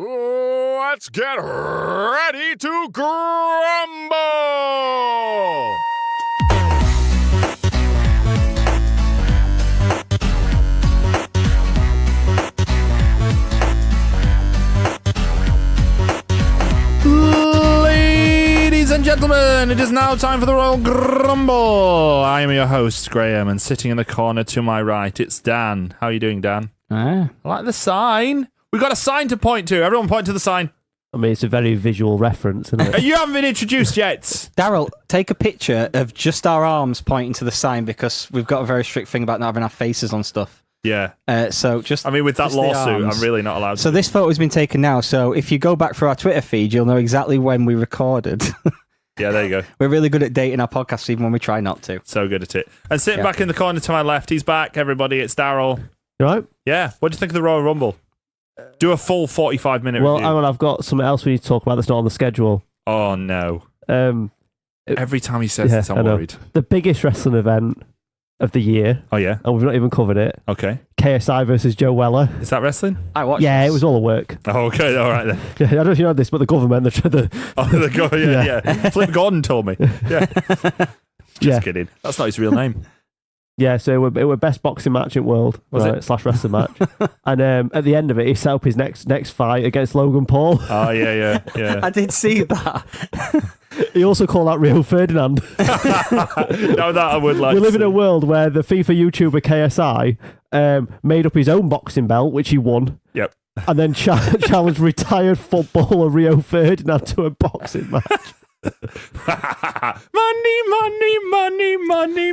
Let's get ready to grumble! Ladies and gentlemen, it is now time for the Royal Grumble. I am your host, Graham, and sitting in the corner to my right, it's Dan. How are you doing, Dan? I like the sign. We've got a sign to point to. Everyone point to the sign. I mean, it's a very visual reference, isn't it? You haven't been introduced yet. Daryl, take a picture of just our arms pointing to the sign because we've got a very strict thing about not having our faces on stuff. Yeah. So just. I mean, with that lawsuit, I'm really not allowed to. So this photo has been taken now. So if you go back through our Twitter feed, you'll know exactly when we recorded. Yeah, there you go. We're really good at dating our podcasts, even when we try not to. So good at it. And sitting back in the corner to my left, he's back, everybody. It's Daryl. You right? Yeah. What do you think of the Royal Rumble? Do a full 45-minute Well, review. hang on, I've got something else we need to talk about that's not on the schedule. Oh, no. Every time he says this, I'm worried. The biggest wrestling event of the year. Oh, yeah? And we've not even covered it. Okay. KSI versus Joe Weller. Is that wrestling? I watched Yeah, this. it was all a work. Oh, okay. All right, then. Yeah, I don't know if you know this, but the government, Yeah. Flip Gordon told me. Yeah. Just kidding. That's not his real name. Yeah, so it were best boxing match in world, Was it? / wrestling match. And at the end of it, he set up his next fight against Logan Paul. Oh, yeah. I did see that. He also called out Rio Ferdinand. No, that I would like We to live in see. a world where the FIFA YouTuber KSI made up his own boxing belt, which he won. Yep. And then challenged retired footballer Rio Ferdinand to a boxing match.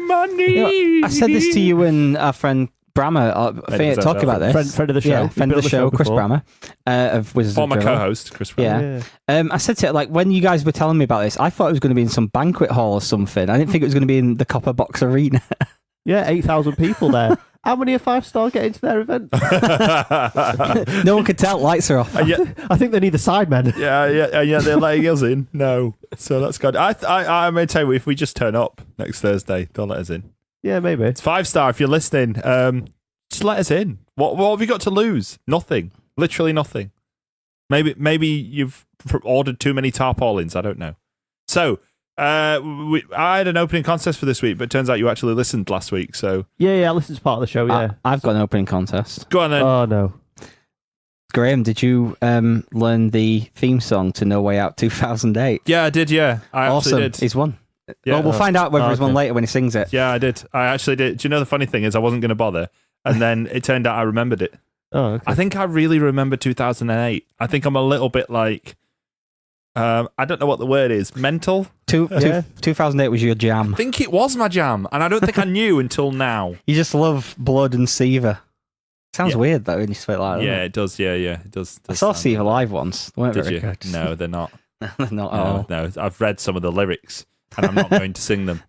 money. You know, I said this to you and our friend Brammer. I think talk about this. Friend of the show. Yeah, friend of the show, Chris Brammer of Wizards Former of Drill. co-host, Chris Brown. Yeah. I said to it, like, when you guys were telling me about this, I thought it was going to be in some banquet hall or something. I didn't think it was going to be in the Copper Box Arena. Yeah, 8,000 people there. How many a 5-star get into their event? No one could tell. Lights are off. I think they need the sidemen. Yeah, they're letting us in. No. So that's good. I may tell you, if we just turn up next Thursday, they'll let us in. Yeah, maybe. It's 5-star if you're listening. Just let us in. What have you got to lose? Nothing. Literally nothing. Maybe you've ordered too many tarpaulins. I don't know. So, I had an opening contest for this week, but it turns out you actually listened last week. So Yeah, I listened to part of the show, yeah. I've got an opening contest. Go on then. Oh, no. Graham, did you learn the theme song to No Way Out 2008? Yeah, I did, yeah. I Awesome. actually did. He's won. Yeah. Well, we'll find out whether he's won later when he sings it. Yeah, I did. I actually did. Do you know the funny thing is I wasn't going to bother, and then it turned out I remembered it. Oh, okay. I think I really remember 2008. I think I'm a little bit like, I don't know what the word is, mental? 2008 was your jam. I think it was my jam, and I don't think I knew until now. You just love Blood and Seaver. Sounds weird, though, when you say it like that. Yeah, it does. Yeah, it does. I saw Seaver live once. They weren't Did very you? good. No, they're not. Not at all. No, I've read some of the lyrics, and I'm not going to sing them.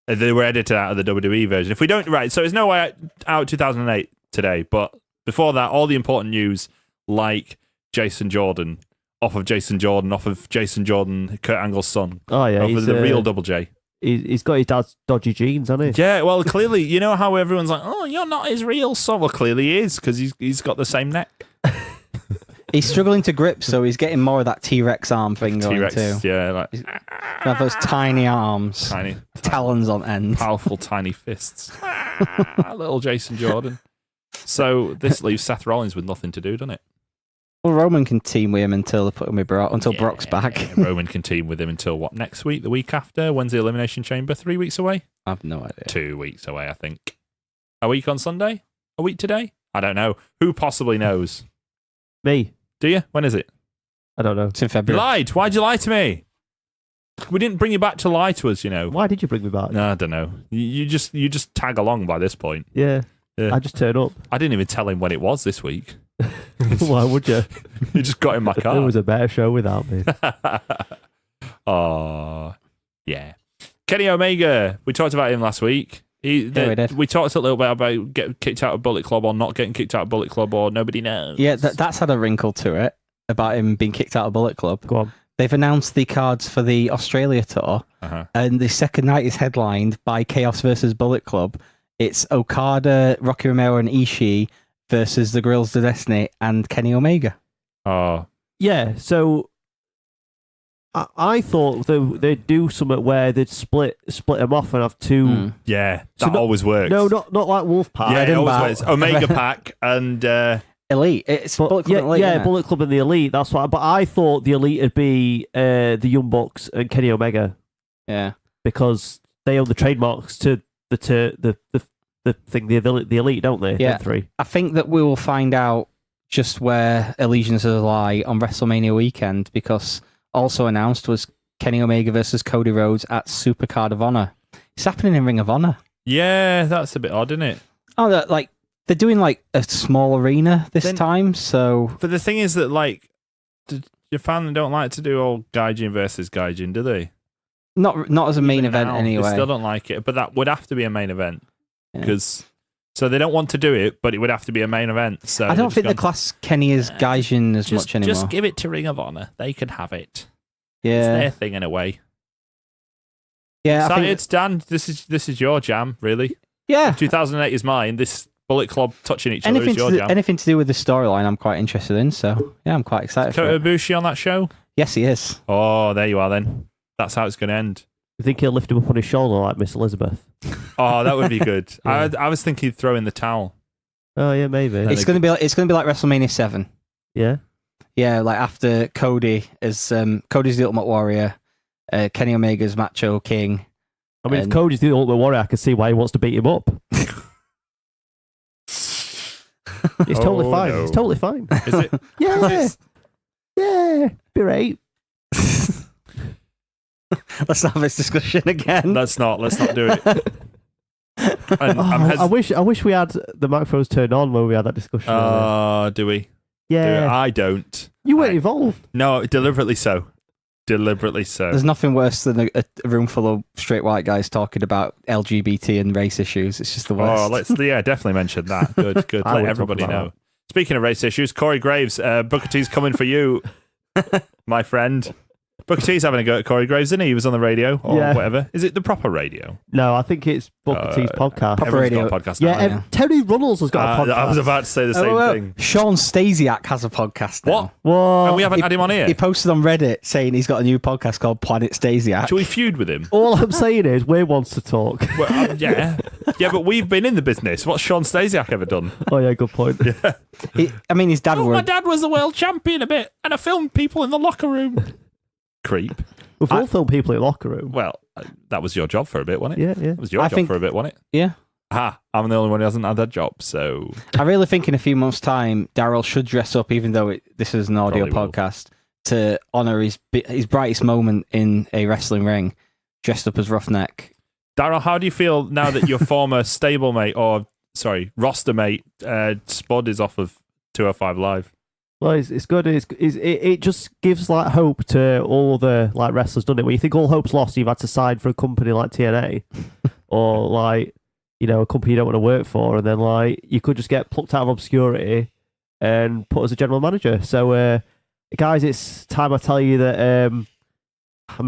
They were edited out of the WWE version. If we don't, right, so it's No Way Out 2008 today, but before that, all the important news, like Jason Jordan, off of Jason Jordan, Kurt Angle's son. Oh, yeah. Off of the real Double J. He's got his dad's dodgy genes, hasn't he? Yeah, well, clearly, you know how everyone's like, oh, you're not his real son. Well, clearly he is, because he's got the same neck. He's struggling to grip, so he's getting more of that T-Rex arm thing going T-Rex, too. yeah, like Have those tiny arms, tiny, talons on end. powerful, tiny fists. Little Jason Jordan. So this leaves Seth Rollins with nothing to do, doesn't it? Well, Roman can team with him until they put him with Brock, until Brock's back. Roman can team with him until what, next week? The week after? When's the Elimination Chamber? 3 weeks away? I have no idea. 2 weeks away, I think. A week on Sunday? A week today? I don't know. Who possibly knows? Me. Do you? When is it? I don't know. It's in You February. lied. Why'd you lie to me? We didn't bring you back to lie to us, you know. Why did you bring me back? No, I don't know. You just tag along by this point. Yeah. I just turn up. I didn't even tell him when it was this week. Why would you? You just got in my car. It was a better show without me. Oh, yeah. Kenny Omega. We talked about him last week. We did. We talked a little bit about getting kicked out of Bullet Club or not getting kicked out of Bullet Club or nobody knows. Yeah, that's had a wrinkle to it about him being kicked out of Bullet Club. Go on. They've announced the cards for the Australia tour, and the second night is headlined by Chaos versus Bullet Club. It's Okada, Rocky Romero, and Ishii versus the Guerrillas of Destiny and Kenny Omega. Oh, Yeah, so I thought they'd do something where they'd split them off and have two. Yeah, So that always works. No, not like Wolfpack. yeah, it Edinburgh. always works. Omega Pack and Elite. It's But, Bullet Club and Elite. yeah, isn't it? Bullet Club and the Elite. That's why. But I thought the Elite would be the Young Bucks and Kenny Omega Yeah. because they own the trademarks to the thing, the Elite, don't they? Yeah. Them three. I think that we will find out just where allegiances lie on WrestleMania weekend, because also announced was Kenny Omega versus Cody Rhodes at Supercard of Honor. It's happening in Ring of Honor. yeah, that's a bit odd, isn't it? Oh, they're doing like a small arena this time, so But the thing is that like Japan don't like to do all Gaijin versus Gaijin, do they? not as a main Even event now, anyway. They still don't like it, but that would have to be a main event Yeah. because so they don't want to do it, but it would have to be a main event. So I don't think the class Kenny is Gaijin as much anymore. Just give it to Ring of Honor; they can have it. It's yeah, their thing in a way. yeah, I So think, it's Dan. This is your jam, really. yeah. 2008 is mine. This Bullet Club touching each other is your jam. Anything to do with the storyline, I'm quite interested in. So yeah, I'm quite excited for Kota it. Ibushi on that show. Yes, he is. Oh, there you are. Then that's how it's going to end. You think he'll lift him up on his shoulder like Miss Elizabeth? Oh, that would be good. Yeah. I was thinking throw in the towel. Oh yeah, maybe. It's gonna be like WrestleMania 7. Yeah. Yeah, like after Cody is Cody's the Ultimate Warrior, Kenny Omega's Macho King. I mean, And- if Cody's the Ultimate Warrior, I can see why he wants to beat him up. It's totally Oh, fine. no. It's totally fine. Is it? Yeah. Yeah. Be right. Let's not have this discussion again. Let's not do it. And I wish we had the microphones turned on when we had that discussion. do we? Yeah. I don't. You weren't involved. No, deliberately so. Deliberately so. There's nothing worse than a room full of straight white guys talking about LGBT and race issues. It's just the worst. Oh, let's definitely mention that. Good. I Let would everybody talk about know. Speaking of race issues, Corey Graves, Booker T's coming for you, my friend. Booker T's having a go at Corey Graves, isn't he? He was on the radio or Yeah. whatever. Is it the proper radio? No, I think it's Booker T's podcast. Proper Everyone's radio. got a podcast Yeah, now. Tony Runnels has got a podcast. I was about to say the same thing. Sean Stasiak has a podcast now. What? What? And we haven't had him on here. He posted on Reddit saying he's got a new podcast called Planet Stasiak. Should we feud with him? All I'm saying is, Way wants to talk. Well, yeah. Yeah, but we've been in the business. What's Sean Stasiak ever done? Oh yeah, good point. His dad Oh, were my dad was the world champion a bit, and I filmed people in the locker room. Creep. We've all filmed people in the locker room. Well, that was your job for a bit, wasn't it? Yeah, yeah. That was your I job think- for a bit, wasn't it? Yeah. I'm the only one who hasn't had that job, so I really think in a few months' time, Daryl should dress up, even though this is an audio Probably will. podcast, to honour his brightest moment in a wrestling ring, dressed up as Roughneck. Daryl, how do you feel now that your former roster mate, Spud is off of 205 Live? Well, it's good. It just gives like hope to all the like wrestlers, doesn't it? When you think all hope's lost, you've had to sign for a company like TNA, or like a company you don't want to work for, and then like you could just get plucked out of obscurity and put as a general manager. So, guys, it's time I tell you that. I'm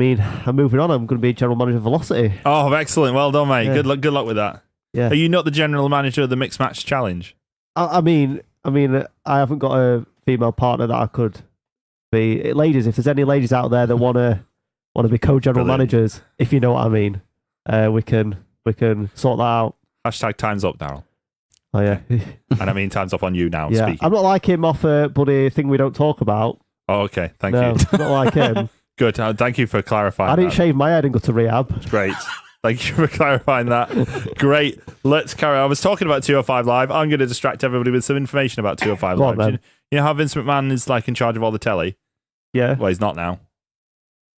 moving on. I'm going to be general manager of Velocity. Oh, excellent! Well done, mate. Yeah. Good luck with that. Yeah. Are you not the general manager of the Mixed Match Challenge? I mean, I haven't got a female partner that I could be. Ladies, if there's any ladies out there that want to be co-general Brilliant. managers, if you know what I mean, we can sort that out. Hashtag time's up, Daryl. Oh yeah, And I mean time's up on you now. yeah. Speaking. I'm not like him off a bloody thing we don't talk about. Oh, okay. Thank No, you. not like him. Good. Thank you for clarifying. I didn't that. shave my head and go to rehab. Great. Thank you for clarifying that. Great. Let's carry on. I was talking about 205 Live. I'm going to distract everybody with some information about 205 Go on, Live. then. You know how Vince McMahon is like in charge of all the telly? Yeah, Well, he's not now.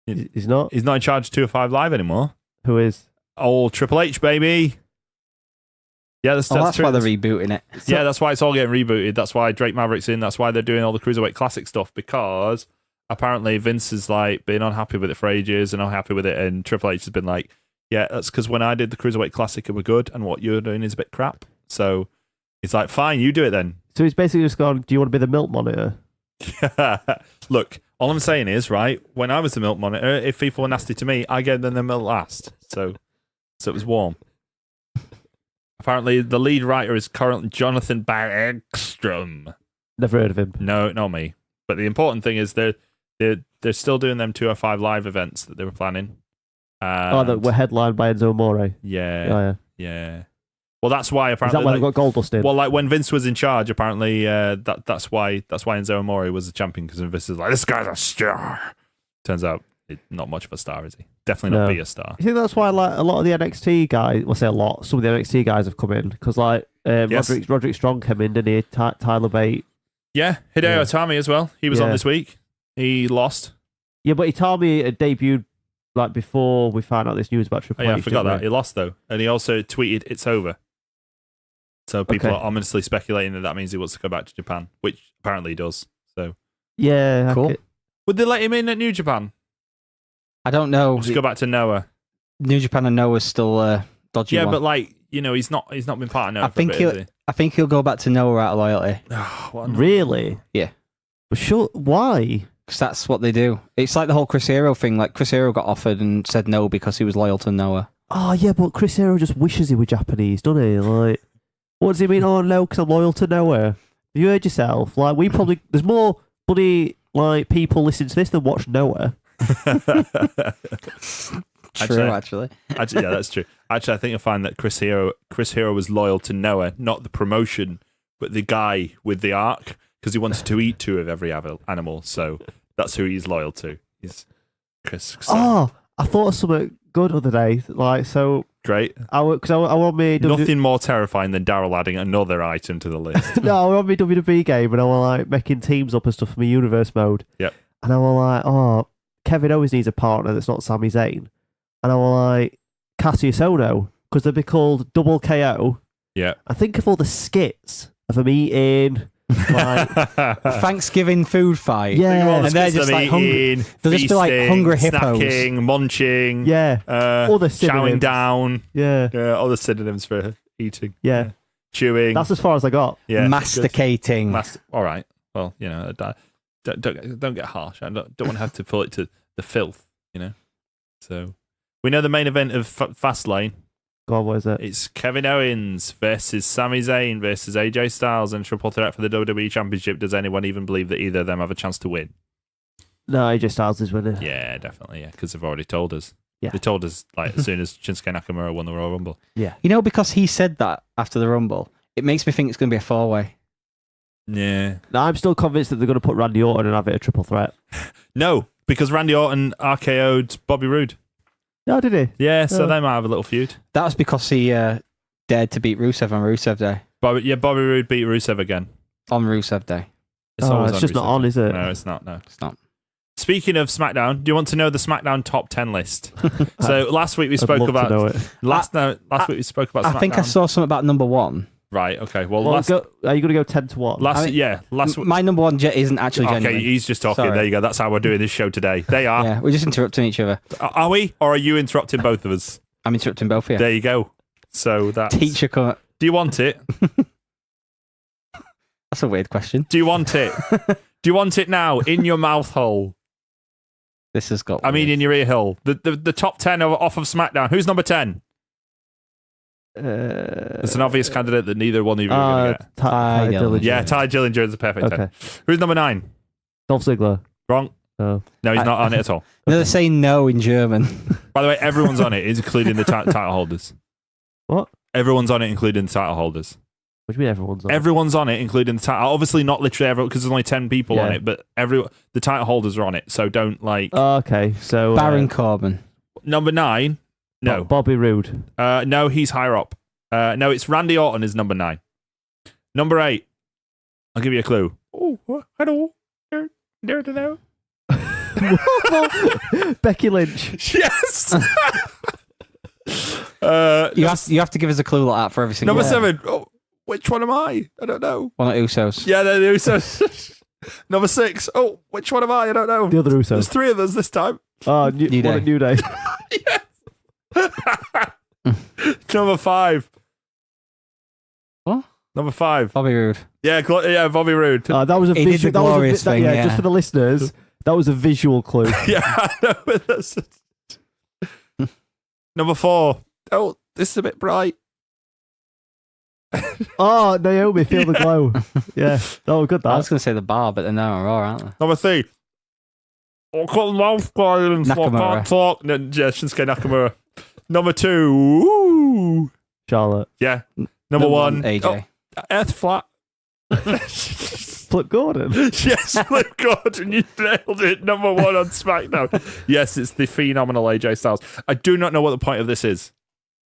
he's not. He's not in charge of 205 Live anymore. Who is? Old Triple H, baby. Yeah, that's That's true. why they're rebooting it. Yeah, that's why it's all getting rebooted. That's why Drake Maverick's in. That's why they're doing all the Cruiserweight Classic stuff, because apparently Vince has like been unhappy with it for ages and unhappy with it, and Triple H has been like, yeah, that's because when I did the Cruiserweight Classic it were good and what you're doing is a bit crap. So it's like, fine, you do it then. So he's basically just gone, do you want to be the milk monitor? Look, all I'm saying is, right, when I was the milk monitor, if people were nasty to me, I gave them the milk last. So it was warm. Apparently, the lead writer is currently Jonathan Bergstrom. Never heard of him. No, not me. But the important thing is they're still doing them 205 live events that they were planning. That were headlined by Enzo Amore. Yeah. Well, that's why Is apparently that why they got Goldust in? well, like when Vince was in charge, apparently that's why Enzo Amore was the champion, because Vince is like, this guy's a star. Turns out, not much of a star, is he? Definitely not be a star. You think that's why like a lot of the NXT guys, well, say a lot, some of the NXT guys have come in because like Roderick Strong came in, didn't he? Tyler Bate. Yeah, Hideo Itami as well. He was on this week. He lost. Yeah, but Itami debuted like before we found out this news about Triple H. I forgot that. He lost though, and he also tweeted, "It's over." So people are ominously speculating that means he wants to go back to Japan, which apparently he does. So yeah, cool. Would they let him in at New Japan? I don't know. Just go back to Noah. New Japan and Noah's still dodgy. Yeah, one. but like he's not been part of Noah. I think he'll go back to Noah out of loyalty. Really? Yeah. But sure, why? Because that's what they do. It's like the whole Chris Hero thing. Like Chris Hero got offered and said no because he was loyal to Noah. Oh yeah, but Chris Hero just wishes he were Japanese, doesn't he? Like, what does he mean? Oh no, because I'm loyal to Noah. Have you heard yourself? Like, there's more bloody like people listening to this than watch Noah. True, actually. Yeah, that's true. Actually, I think you'll find that Chris Hero was loyal to Noah, not the promotion, but the guy with the arc, because he wanted to eat 2 of every animal. So that's who he's loyal to. He's Chris. Oh, I thought of something good the other day. Like, so great. I want me nothing more terrifying than Daryl adding another item to the list. No, I want me WWE game, and I was like making teams up and stuff for my universe mode. Yep. And I was like, Kevin always needs a partner that's not Sami Zayn. And I was like, Cassius Ohno, because they'd be called Double KO. Yeah. I think of all the skits of them eating, like Thanksgiving food fight. Yeah. And they're just like hungry. They'll just be like hungry hippos. Snacking, munching. Yeah. All the chowing down. Yeah. All the synonyms for eating. Yeah. Chewing. That's as far as I got. Yeah. Masticating. All right. Well, don't get harsh. I don't want to have to pull it to the filth, So we know the main event of Fastlane. Go on, what is it? It's Kevin Owens versus Sami Zayn versus AJ Styles and triple threat for the WWE Championship. Does anyone even believe that either of them have a chance to win? No, AJ Styles is winning. Yeah, definitely. Yeah, because they've already told us. Yeah. They told us like as soon as Shinsuke Nakamura won the Royal Rumble. Yeah. Because he said that after the Rumble, it makes me think it's going to be a 4-way. Yeah. No, I'm still convinced that they're going to put Randy Orton and have it a triple threat. No, because Randy Orton RKO'd Bobby Roode. No, did he? Yeah, so they might have a little feud. That was because he dared to beat Rusev on Rusev Day. Bobby Roode beat Rusev again. On Rusev Day. It's just not on, is it? No, it's not. No, it's not. Speaking of SmackDown, do you want to know the SmackDown top 10 list? So last week we spoke about last week we spoke about SmackDown. I think I saw something about number 1. Right. Okay. Well, are you going to go 10 to 1? Last my number 1 isn't actually genuine. Okay, he's just talking. Sorry. There you go. That's how we're doing this show today. They are. Yeah, we're just interrupting each other. Are we? Or are you interrupting both of us? I'm interrupting both of you. There you go. So that's... Teacher come. Do you want it? That's a weird question. Do you want it? Do you want it now in your mouth hole? This has got... I mean, in your ear hole. The top 10 off of SmackDown. Who's number 10? It's an obvious candidate that neither one of you are going to get. Ty Dillinger. Yeah, Ty Dillinger is the perfect 10. Who's number 9? Dolph Ziggler. Wrong. Oh. No, he's not on it at all. No, they're saying no in German. By the way, everyone's on it, including the title holders. What? Everyone's on it, including the title holders. What do you mean everyone's on it? Everyone's on it, including the title. Obviously, not literally everyone, because there's only 10 people on it, but the title holders are on it, so don't like... Oh, okay, so... Baron Corbin. Number 9? No. Bobby Roode. No, he's higher up. No, it's Randy Orton is number 9. Number 8. I'll give you a clue. Oh, hello. There to know. Becky Lynch. Yes. You have to give us a clue like that for every single Number 7. Oh, which one am I? I don't know. One of Usos. Yeah, they're the Usos. Number 6. Oh, which one am I? I don't know. The other Usos. There's 3 of us this time. Oh, New Day. New Day. Number 5. What? Number 5. Bobby Roode. Yeah, Bobby Roode. That was a visual. That was a, thing, just for the listeners. That was a visual clue. Yeah, I know. Number 4. Oh, this is a bit bright. Oh, Naomi, feel the glow. Yeah. Oh, good. I That. was going to say the bar, but they're now on Raw, aren't they? Number 3. Oh, cut mouth guidance. Nakamura. Can't talk. No, yeah, Shinsuke Nakamura. Number 2. Ooh. Charlotte. Yeah. Number 1. AJ. Oh, Earth flat. Flip Gordon. Yes, Flip Gordon, you nailed it. Number 1 on SmackDown. Yes, it's the phenomenal AJ Styles. I do not know what the point of this is.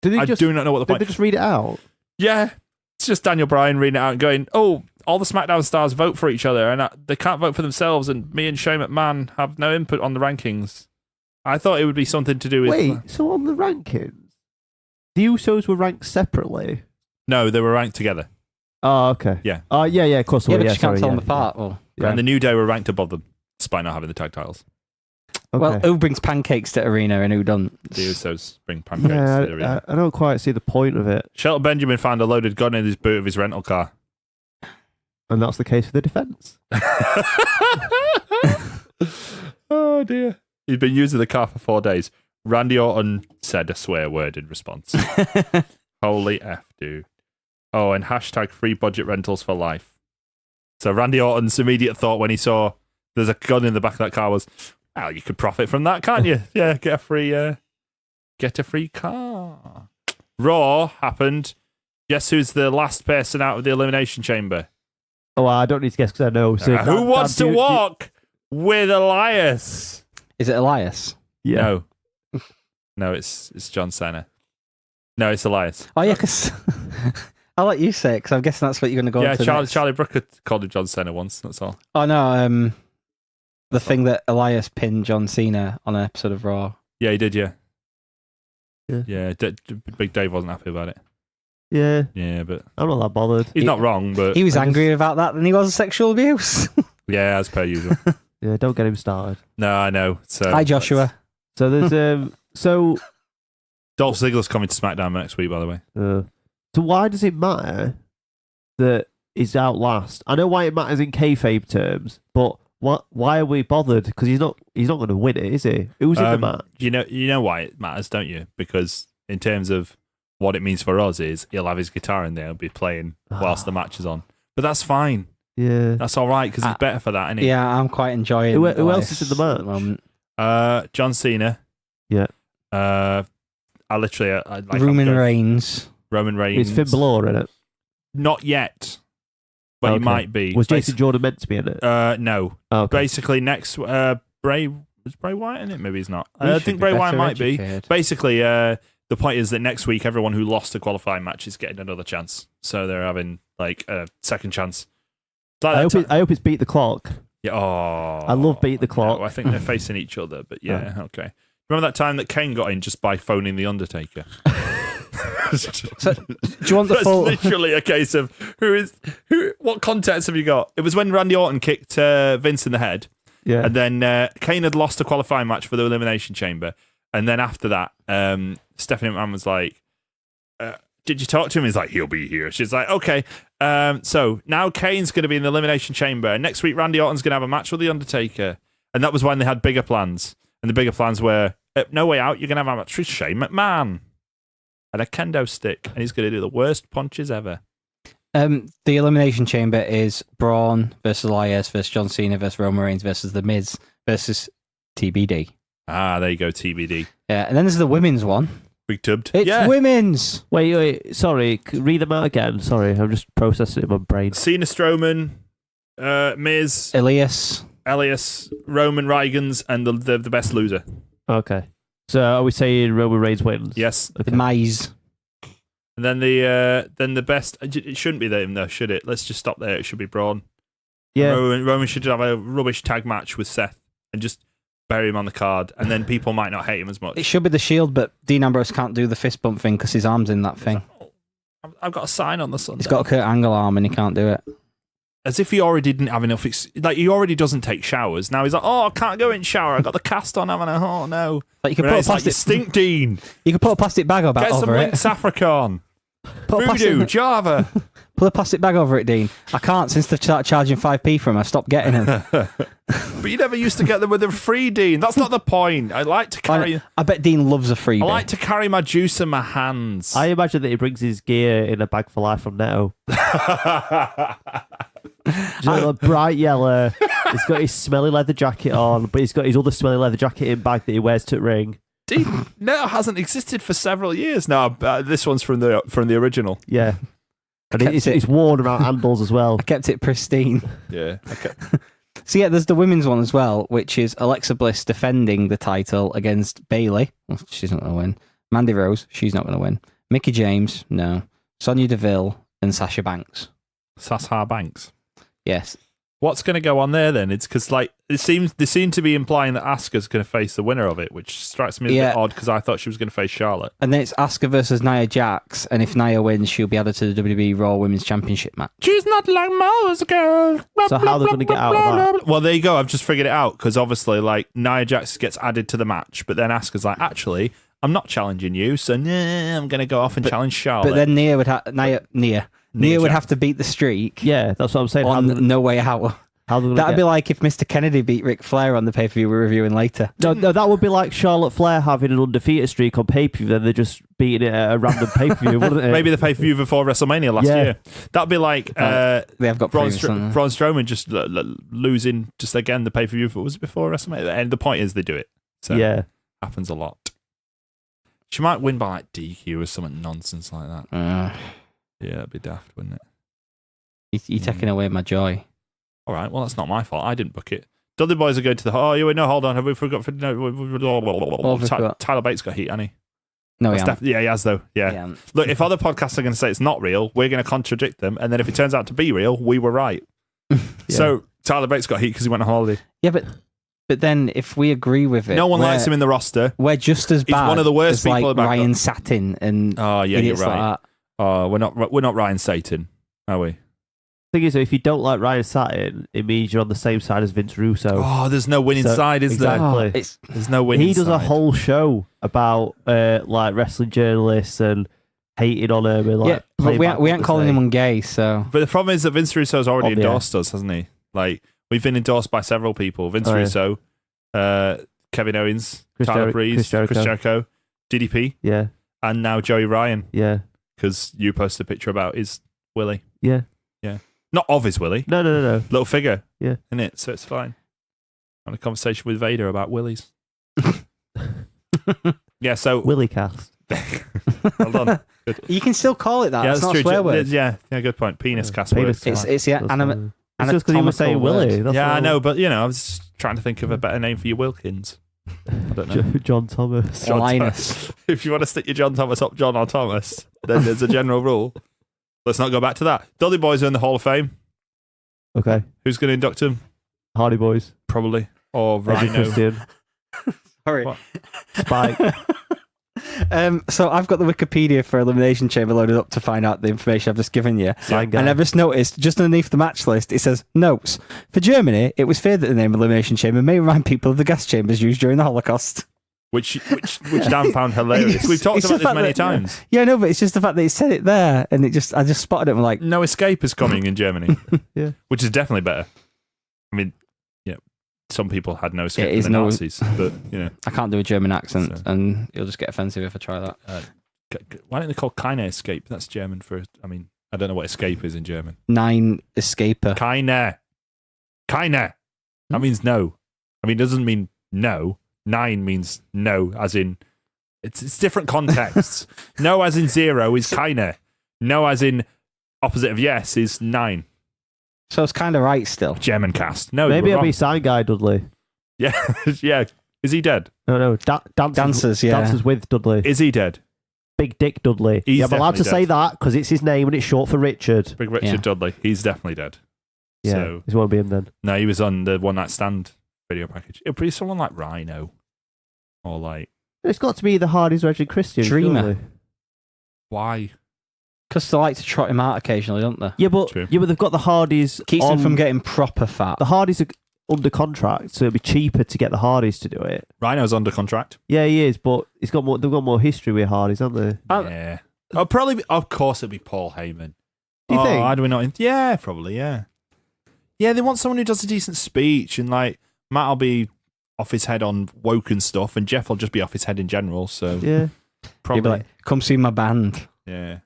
I do not know what the Did point. they just read it out? Yeah, it's just Daniel Bryan reading it out and going, "Oh, all the SmackDown stars vote for each other, and they can't vote for themselves, and me and Shane McMahon have no input on the rankings." I thought it would be something to do with. Wait, so on the rankings, the Usos were ranked separately? No, they were ranked together, Oh, okay. Yeah. Yeah, of course. Yeah, they but were, you can't sorry, tell them yeah, apart. Well, Yeah. and the New Day were ranked above them, despite not having the tag titles. Okay. well, who brings pancakes to Arena and who doesn't? The Usos bring pancakes. yeah, to the arena. I don't quite see the point of it, Shelton Benjamin found a loaded gun in his boot of his rental car. and that's the case for the defense. Oh dear. He'd been using the car for 4 days. Randy Orton said a swear word in response. Holy F, dude. Oh, and hashtag free budget rentals for life. So Randy Orton's immediate thought when he saw there's a gun in the back of that car was, well, you could profit from that, can't you? Yeah, get a free car. Raw happened. Guess who's the last person out of the Elimination Chamber? Oh, I don't need to guess because I know. So Who wants to walk with Elias? Is it Elias? Yeah. No. No, it's John Cena. No, it's Elias. Oh, yeah, because I'll let you say it because I'm guessing that's what you're going to go Yeah, on to next. Charlie Brooker called him John Cena once, that's all. Oh, no, the thing that Elias pinned John Cena on an episode of Raw. Yeah, he did, yeah. Yeah. Big Dave wasn't happy about it. Yeah. Yeah, but I'm not that bothered. he's not wrong, but He was I angry about that than he was sexual abuse. yeah, as per usual. Yeah, don't get him started. No, I know. So Hi, Joshua. So there's so Dolph Ziggler's coming to SmackDown next week, by the way. so why does it matter that he's out last? I know why it matters in kayfabe terms, but why are we bothered? Because he's not going to win it, is he? Who's in the match? You know why it matters, don't you? Because in terms of what it means for us is he'll have his guitar in there, he'll be playing whilst the match is on. But that's fine. Yeah. That's all right because he's better for that, isn't he? Yeah, I'm quite enjoying Who Elias else is in the match? at moment. John Cena. Yeah. I like Roman Reigns. Roman Reigns. Is Finn Balor in it? Not yet, but he Okay. might be. Was Jason Jordan meant to be in it? No. Oh, okay. Basically, next Bray is Bray Wyatt in it. Maybe he's not. We I should think be Bray Wyatt better might be. educated. Basically, the point is that next week everyone who lost a qualifying match is getting another chance. So they're having like a second chance. Like I hope it's beat the clock. Yeah. Oh, I love Beat the Clock. No, I think they're facing each other, but yeah, okay. Remember that time that Kane got in just by phoning the Undertaker? So, do you want the That's full? literally a case of who. What context have you got? It was when Randy Orton kicked Vince in the head, Yeah. and then Kane had lost a qualifying match for the Elimination Chamber, and then after that, Stephanie McMahon was like, "Did you talk to him?" He's like, "He'll be here." She's like, "Okay." So now Kane's going to be in the Elimination Chamber, and next week Randy Orton's going to have a match with the Undertaker, and that was when they had bigger plans, and the bigger plans were No Way Out. You're going to have a match with Shane McMahon. And a kendo stick, and he's going to do the worst punches ever. The Elimination Chamber is Braun versus Elias versus John Cena versus Roman Reigns versus The Miz versus TBD. Ah, there you go, TBD. Yeah, and then there's the women's one. Big tubbed. It's yeah. women's. Wait, sorry. Read them out again. Sorry, I'm just processing it in my brain. Cena, Strowman, Miz, Elias, Roman Reigns, and the best loser. Okay. So are we saying Roman Reigns wins? Yes. Okay. the Miz. And then the best. It shouldn't be them though, should it? Let's just stop there. It should be Braun. Yeah. Roman should have a rubbish tag match with Seth and just bury him on the card, and then people might not hate him as much. It should be the Shield, but Dean Ambrose can't do the fist bump thing because his arm's in that thing. I've got a sign on the Sunday. He's got a Kurt Angle arm and he can't do it. As if he already didn't have enough. Like he already doesn't take showers. Now he's like, oh, I can't go in the shower. I got the cast on. Oh no. Like you could But put a it's like, plastic, you stink, Dean. you could put a plastic bag Get some over Lynx it. Africa on. Voodoo, Java. Pull a plastic bag over it, Dean. I can't since they've started charging 5p for them. I stopped getting them. But you never used to get them with a free, Dean. That's not the point. I like to carry. I bet Dean loves a freebie. I like to carry my juice in my hands. I imagine that he brings his gear in a bag for life from Netto. Just a bright yellow. He's got his smelly leather jacket on, but he's got his other smelly leather jacket in bag that he wears to ring. Dean, Netto hasn't existed for several years now. This one's from the original. Yeah. And it's worn around handles as well. I kept it pristine. Yeah. Okay. So yeah, there's the women's one as well, which is Alexa Bliss defending the title against Bayley. Well, she's not going to win. Mandy Rose, she's not going to win. Mickey James, no. Sonya Deville and Sasha Banks. Sasha Banks. Yes. What's going to go on there then? It's because they seem to be implying that Asuka's going to face the winner of it, which strikes me a bit odd because I thought she was going to face Charlotte. And then it's Asuka versus Nia Jax, and if Nia wins, she'll be added to the WWE Raw Women's Championship match. She's not like most girls. So how are they going to get out of that? Well, there you go. I've just figured it out because obviously, Nia Jax gets added to the match, but then Asuka's like, actually, I'm not challenging you, so I'm going to go off and challenge Charlotte. But then Nia would have to beat the streak. Yeah, that's what I'm saying. On No Way Out. That'd be like if Mr. Kennedy beat Ric Flair on the pay-per-view we're reviewing later. No, that would be like Charlotte Flair having an undefeated streak on pay-per-view, then they're just beating it at a random pay-per-view, wouldn't it? Maybe the pay-per-view before WrestleMania last year. That'd be like they have got Braun Strowman just losing just again the pay-per-view. Was it before WrestleMania? And the point is they do it. So happens a lot. She might win by like DQ or something nonsense like that. Yeah, that'd be daft, wouldn't it? You're taking away my joy. All right, well, that's not my fault. I didn't book it. Dudley boys are going to the... Oh, no, hold on. Have we forgot... Tyler Bates got heat, hasn't he? No, he hasn't. Yeah, he has, though. Yeah. Look, if other podcasts are going to say it's not real, we're going to contradict them. And then if it turns out to be real, we were right. So Tyler Bates got heat because he went on holiday. Yeah, but then if we agree with it... No one likes him in the roster. We're just as bad. He's one of the worst people about Ryan Satin and... Oh, yeah, you're right. Like oh, we're not Ryan Satan, are we? Thing is, if you don't like Ryan Satin, it means you're on the same side as Vince Russo. Oh, there's no winning side, is there? There's no winning side. He does a whole show about wrestling journalists and hating on him. And, we aren't calling anyone gay, so... But the problem is that Vince Russo's already endorsed us, hasn't he? We've been endorsed by several people. Vince Russo, Kevin Owens, Tyler Breeze, Chris Jericho, DDP, and now Joey Ryan. Yeah. Because you posted a picture about his Willie. Yeah. Yeah. Not of his Willie. No. Little figure. Yeah. In it, so it's fine. On a conversation with Vader about Willies. Yeah, so... Willie cast. Well done. Good. You can still call it that. Yeah, it's that's not true. a swear word. Yeah, good point. Penis cast Penis word. cast. It's the anatomical It's just because he was saying Willie. word. I know, but I was trying to think of a better name for your Wilkins. I don't know. John Thomas. Linus. If you want to stick your John Thomas up John or Thomas, then there's a general rule. Let's not go back to that. Dudley Boys are in the Hall of Fame. Okay. Who's going to induct him? Hardy Boys. Probably. Or Eddie Rhino. Christian. Sorry. What? Spike. So I've got the Wikipedia for Elimination Chamber loaded up to find out the information I've just given you. Sign guy. And I've just noticed, just underneath the match list, it says, notes. For Germany, it was feared that the name Elimination Chamber may remind people of the gas chambers used during the Holocaust. Which Dan found hilarious. We've talked about this many times. Yeah, I know, but it's just the fact that it said it there, and I just spotted it and I'm like... No Escape is coming in Germany. Yeah. Which is definitely better. I mean, some people had no escape Yeah, from the Nazis, but, I can't do a German accent, So- and it'll just get offensive if I try that. Why don't they call Keine Escape? That's German for... I mean, I don't know what escape is in German. 9 escaper. Keine. That means no. I mean, it doesn't mean no. 9 means no, as in... It's different contexts. No as in 0 is keine. No as in opposite of yes is 9. So it's kind of right still. German cast. No, Maybe you're I'll be wrong. sign guy, Dudley. Yeah, yeah. Is he dead? No. Dancers, yeah. Dancers with Dudley. Is he dead? Big Dick Dudley. He's I'm allowed to definitely say dead. that because it's his name and it's short for Richard. Big Richard Yeah. Dudley. He's definitely dead. Yeah, So, it won't be him then. no, he was on the One Night Stand video package. It'll be someone like Rhino. Or like... It's got to be the Hardys, Reggie Christian. Dreamer. surely. Why? Because they like to trot him out occasionally, don't they? Yeah, but True. they've got the Hardys. Keeps on, them from getting proper fat. The Hardys are under contract, so it'd be cheaper to get the Hardys to do it. Rhino's under contract. Yeah, he is, but they've got more history with Hardys, haven't they? Oh. Yeah. Of course, it'd be Paul Heyman. Do you think? How do we not? Yeah, probably. Yeah. Yeah, they want someone who does a decent speech, and like Matt'll be off his head on woke and stuff, and Jeff will just be off his head in general. So Yeah. probably. You'd be like, come see my band. Yeah.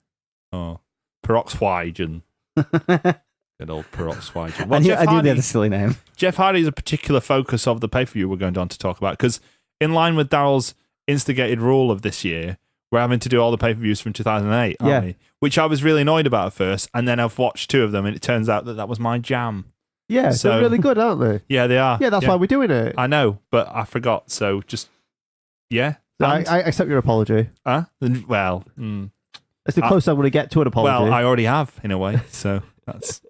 Oh, Peroxygen. Good old Peroxygen. Well, I knew they had a silly name. Jeff Hardy is a particular focus of the pay-per-view we're going on to talk about, because in line with Daryl's instigated rule of this year, we're having to do all the pay-per-views from 2008, aren't we? Which I was really annoyed about at first, and then I've watched 2 of them, and it turns out that was my jam. Yeah, So- they're really good, aren't they? Yeah, they are. Yeah, that's why we're doing it. I know, but I forgot, so just... Yeah. I And- accept your apology. Huh? Well... It's the closest I'm going to get to an apology. Well, I already have, in a way, so that's...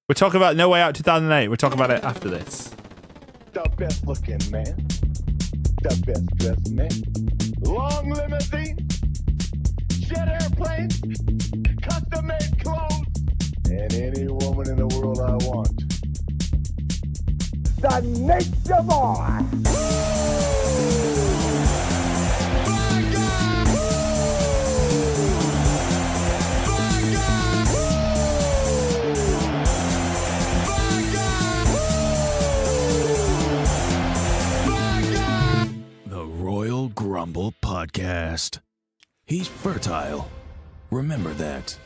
We're talking about No Way Out 2008. We're talking about it after this. The best looking man, the best dressed man, long limousine, jet airplane, custom made clothes, and any woman in the world I want. The Nature Boy! The Royal Grumble Podcast. He's fertile. Remember that.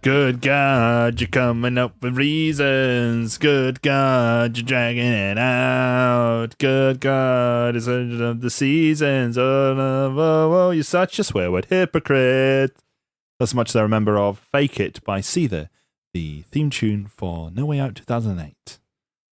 Good God, you're coming up with reasons. Good God, you're dragging it out. Good God, it's end of the seasons. Oh, no, oh, you're such a swear word hypocrite. That's much as I remember of Fake It by Seether, the theme tune for No Way Out 2008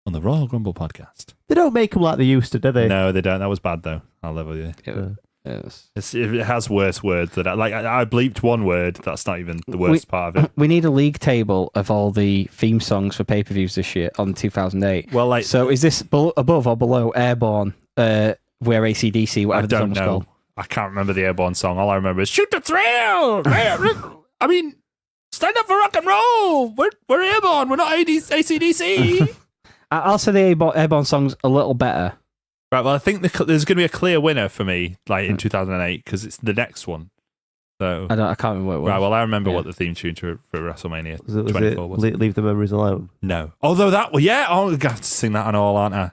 on the Royal Grumble Podcast. They don't make them like they used to, do they? No, they don't. That was bad, though. I'll live with you. Yes. It has worse words than I bleeped one word. That's not even the worst part of it. We need a league table of all the theme songs for pay-per-views this year on 2008. Well, like, So is this above or below Airborne, where AC/DC, I whatever the song don't was know. called? I can't remember the Airborne song. All I remember is "Shoot the Thrill." I mean, stand up for rock and roll. We're Airborne. We're not AC/DC. I'll say the Airborne song's a little better. Right. Well, I think there's going to be a clear winner for me, like in 2008, because it's the next one. So I can't remember what it was. right. Well, I remember Yeah. what the theme tune for WrestleMania Was it 24 was. Leave the Memories Alone? No. Although that, well, yeah. Oh, I got to sing that and all, aren't I?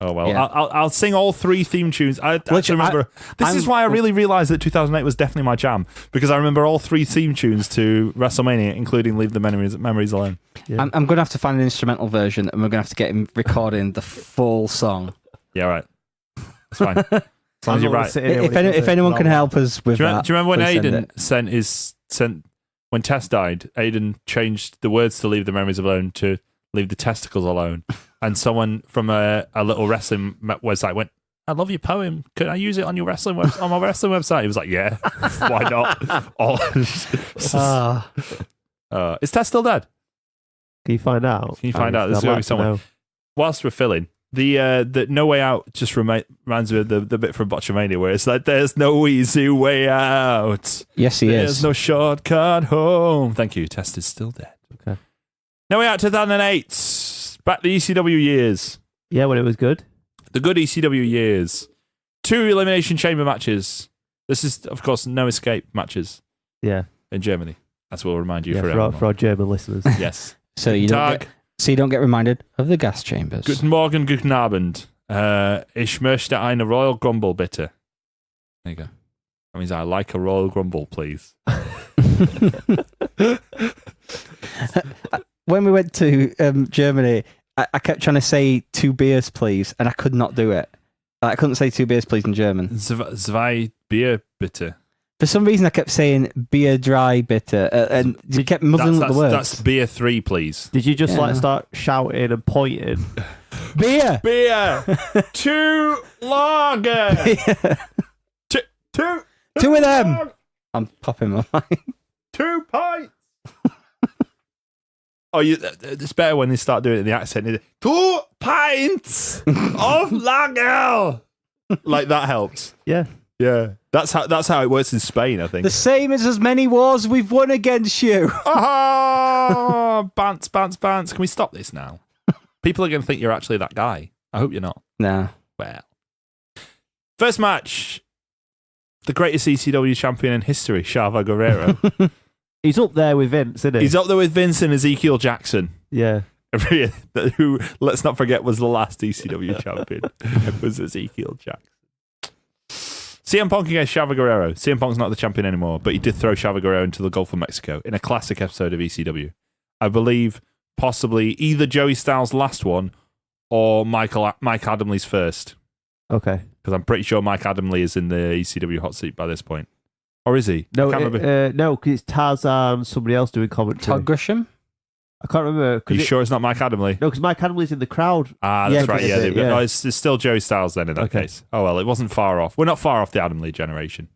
Oh well, Yeah. I'll sing all 3 theme tunes. I actually remember. This is why I really realised that 2008 was definitely my jam, because I remember all 3 theme tunes to WrestleMania, including "Leave the Memories Alone." Yeah. I'm going to have to find an instrumental version, and we're going to have to get him recording the full song. Yeah, right. It's fine. As long as you're right. If anyone can help us with Do you that, remember when please send Aiden it. sent when Tess died? Aiden changed the words to "Leave the Memories Alone" to "Leave the Testicles Alone," and someone from a little wrestling website went, "I love your poem. Could I use it on your wrestling on my wrestling website?" He was like, "Yeah, why not?" Is Tess still dead? Can you find out? Can you find out? There's I'd going to like be to someone. know. Whilst we're filling, the No Way Out just reminds me of the bit from Botchamania where it's like, "There's no easy way out. Yes, he There's is. no shortcut home." Thank you. Test is still dead. Okay. No Way Out 2008. Back to ECW years. Yeah, when it was good. The good ECW years. 2 Elimination Chamber matches. This is, of course, no escape matches Yeah. in Germany. That's what we'll remind you Yeah, forever. for our German listeners. Yes. So you Tag. don't get reminded of the gas chambers. Guten Morgen, guten Abend. Ich möchte eine Royal Grumble, bitte. There you go. That means I like a Royal Grumble, please. When we went to Germany, I kept trying to say 2 beers, please, and I could not do it. I couldn't say 2 beers, please in German. Zwei Bier, bitte. For some reason, I kept saying beer dry bitter, and you kept muddling up the words. That's beer 3, please. Did you just Yeah. start shouting and pointing? Beer! Beer 2 lager. Two 2 of them! I'm popping my mind. 2 pints. Oh, it's better when they start doing it in the accent. 2 pints of lager. Like that helps. Yeah. Yeah, that's how it works in Spain, I think. The same as many wars we've won against you. Oh, bants. Can we stop this now? People are going to think you're actually that guy. I hope you're not. No. Well, first match. the greatest ECW champion in history, Chavo Guerrero. He's up there with Vince, isn't he? He's up there with Vince and Ezekiel Jackson. Yeah. Who, let's not forget, was the last ECW champion. It was Ezekiel Jackson. CM Punk against Chavo Guerrero. CM Punk's not the champion anymore, but he did throw Chavo Guerrero into the Gulf of Mexico in a classic episode of ECW. I believe possibly either Joey Styles' last one or Mike Adamley's first. Okay. Because I'm pretty sure Mike Adamley is in the ECW hot seat by this point. Or is he? No, I can't remember. no, because it's Taz and somebody else doing commentary. Todd Grisham? I can't remember. Are you sure it's not Mike Adamley? No, because Mike Adamley's in the crowd. Ah, that's Yeah, right. 'cause Yeah, it's- yeah. No, it's still Joey Styles then in that Okay. case. Oh well, it wasn't far off. We're not far off the Adamley generation.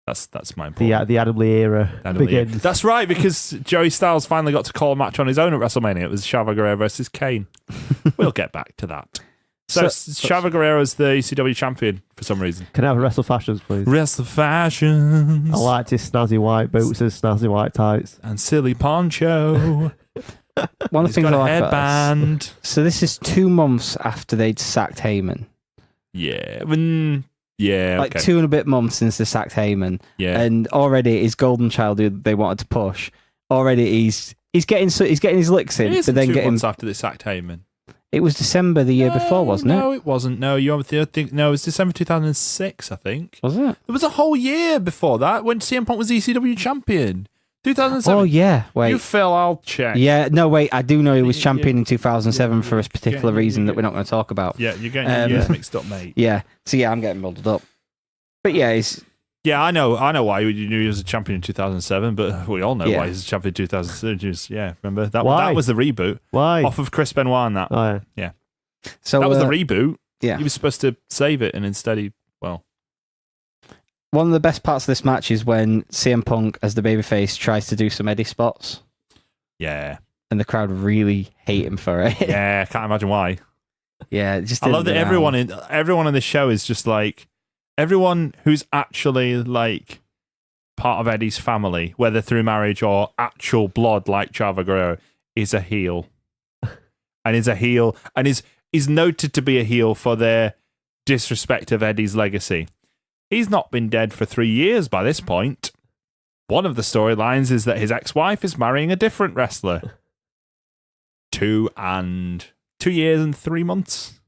That's my point. The Adamley era begins. That's right, because Joey Styles finally got to call a match on his own at WrestleMania. It was Chavo Guerrero versus Kane. We'll get back to that. So Chavo Guerrero's the ECW champion for some reason. Can I have Wrestle Fashions, please? Wrestle Fashions. I liked his snazzy white boots and snazzy white tights. And silly poncho. One of the He's things got I a like about headband. this. So this is 2 months after they'd sacked Heyman. Yeah. Yeah. Like Okay. 2 and a bit months since they sacked Heyman. Yeah. And already his golden child who they wanted to push, already he's getting his licks in, It but isn't then 2 getting. months after they sacked Heyman. It was December the year before, wasn't it? No, it wasn't. No, you think no, it was December 2006, I think. Was it? There was a whole year before that when CM Punk was ECW champion. 2007. Oh yeah, wait. You Phil, I'll check. Yeah, no, wait. I do know he was Yeah, champion in 2007 for a particular yeah, reason that yeah. we're not going to talk about. Yeah, you're getting your years mixed up, mate. Yeah. So yeah, I'm getting muddled up. But yeah, he's Yeah, I know why you knew he was a champion in 2007, but we all know Yeah. why he's a champion in 2007. Yeah, remember that? Why? That was the reboot Why? off of Chris Benoit and that. Oh, yeah. so That was the reboot. yeah. He was supposed to save it, and instead he One of the best parts of this match is when CM Punk, as the babyface, tries to do some Eddie spots, yeah, and the crowd really hate him for it. yeah. Can't imagine why. Yeah, it just I love that didn't go everyone in this show is just like everyone who's actually like part of Eddie's family, whether through marriage or actual blood, like Chavo Guerrero, is a heel, and is noted to be a heel for their disrespect of Eddie's legacy. He's not been dead for 3 years by this point. One of the storylines is that his ex-wife is marrying a different wrestler. 2 years and 3 months.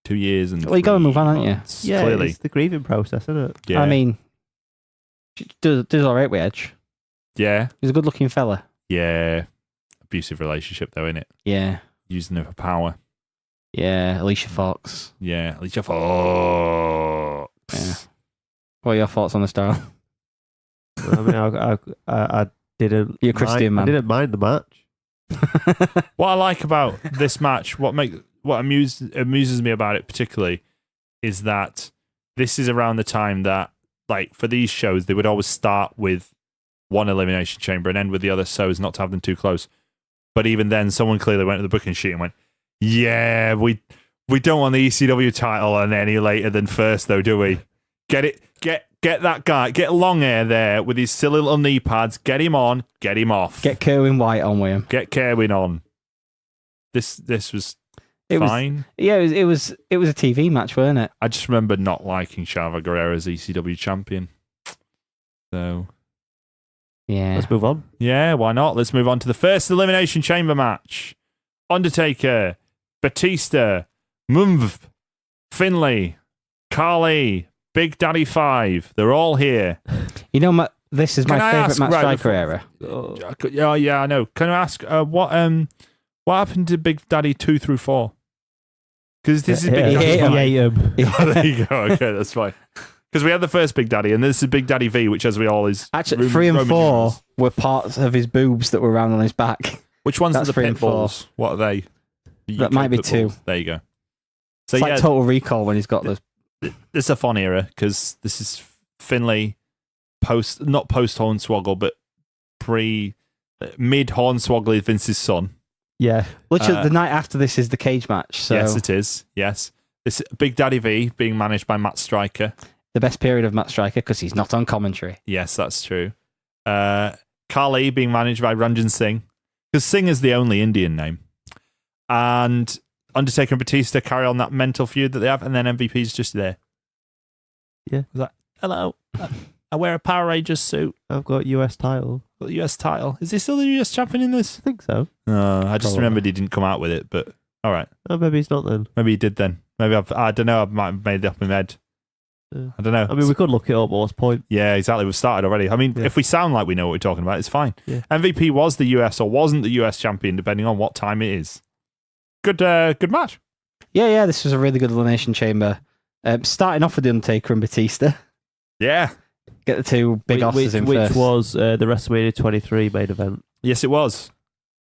2 years and Well, you gotta 3 move on, haven't you? months, Yeah, clearly. it's the grieving process, isn't it? Yeah. I mean, does all right with Edge. yeah, He's a good-looking fella. yeah. Abusive relationship, though, innit? Yeah, Using it for power. yeah. Alicia Fox. Yeah, Alicia Fox. Yeah. What are your thoughts on the style? I mean, I didn't. You're a Christian man. I didn't mind the match. What I like about this match, what amuses me about it particularly, is that this is around the time that, like, for these shows, they would always start with one Elimination Chamber and end with the other, so as not to have them too close. But even then, someone clearly went to the booking sheet and went, "Yeah, we don't want the ECW title on any later than first, though, do we? Get that guy, get long hair there with his silly little knee pads. Get him on, get him off. Get Kerwin White on with him. Get Kerwin on." This was It was fine. yeah. It was a TV match, wasn't it? I just remember not liking Chavo Guerrero as ECW champion. So Yeah. Let's move on. yeah, why not? Let's move on to the first Elimination Chamber match. Undertaker, Batista, Mumv, Finlay, Carly, Big Daddy 5. They're all here. You know, this is my Can I favourite ask- Matt right, Striker era. Yeah, I know. Can I ask what happened to Big Daddy 2 through 4? Because this is Big He Daddy ate 'em. 5. He ate him. Oh, there you go. Okay, that's fine. Because we had the first Big Daddy, and this is Big Daddy V, which, as we all is Actually, 3 and Roman 4 numerals. were parts of his boobs that were round on his back. Which ones That's are the 3 and 4. pitballs? What are they? The That UK might be pitballs. 2. There you go. So It's yeah, like Total Recall when he's got the. this is a fun era because this is Finlay not post Hornswoggle, but mid Hornswoggle, Vince's son. Yeah. Literally, the night after this is the cage match. So Yes, it is. Yes, this Big Daddy V being managed by Matt Striker. the best period of Matt Striker because he's not on commentary. Yes, that's true. Kali being managed by Ranjan Singh, because Singh is the only Indian name. And Undertaker and Batista carry on that mental feud that they have, and then MVP's just there. Yeah. Was that hello. I wear a Power Rangers suit. I've got US title. Got the US title. Is he still the US champion in this? I think so. I just remembered he didn't come out with it, but all right. Oh, maybe he's not then. Maybe he did then. Maybe I don't know. I might have made it up in my head. I don't know. I mean, we could look it up, but what's the point? Yeah, exactly. We've started already. I mean, if we sound like we know what we're talking about, it's fine. Yeah. MVP was the US or wasn't the US champion, depending on what time it is. Good match. Yeah, this was a really good Elimination Chamber. Starting off with The Undertaker and Batista. Yeah. Get the two big osses in which first. was the WrestleMania 23 main event. Yes, it was,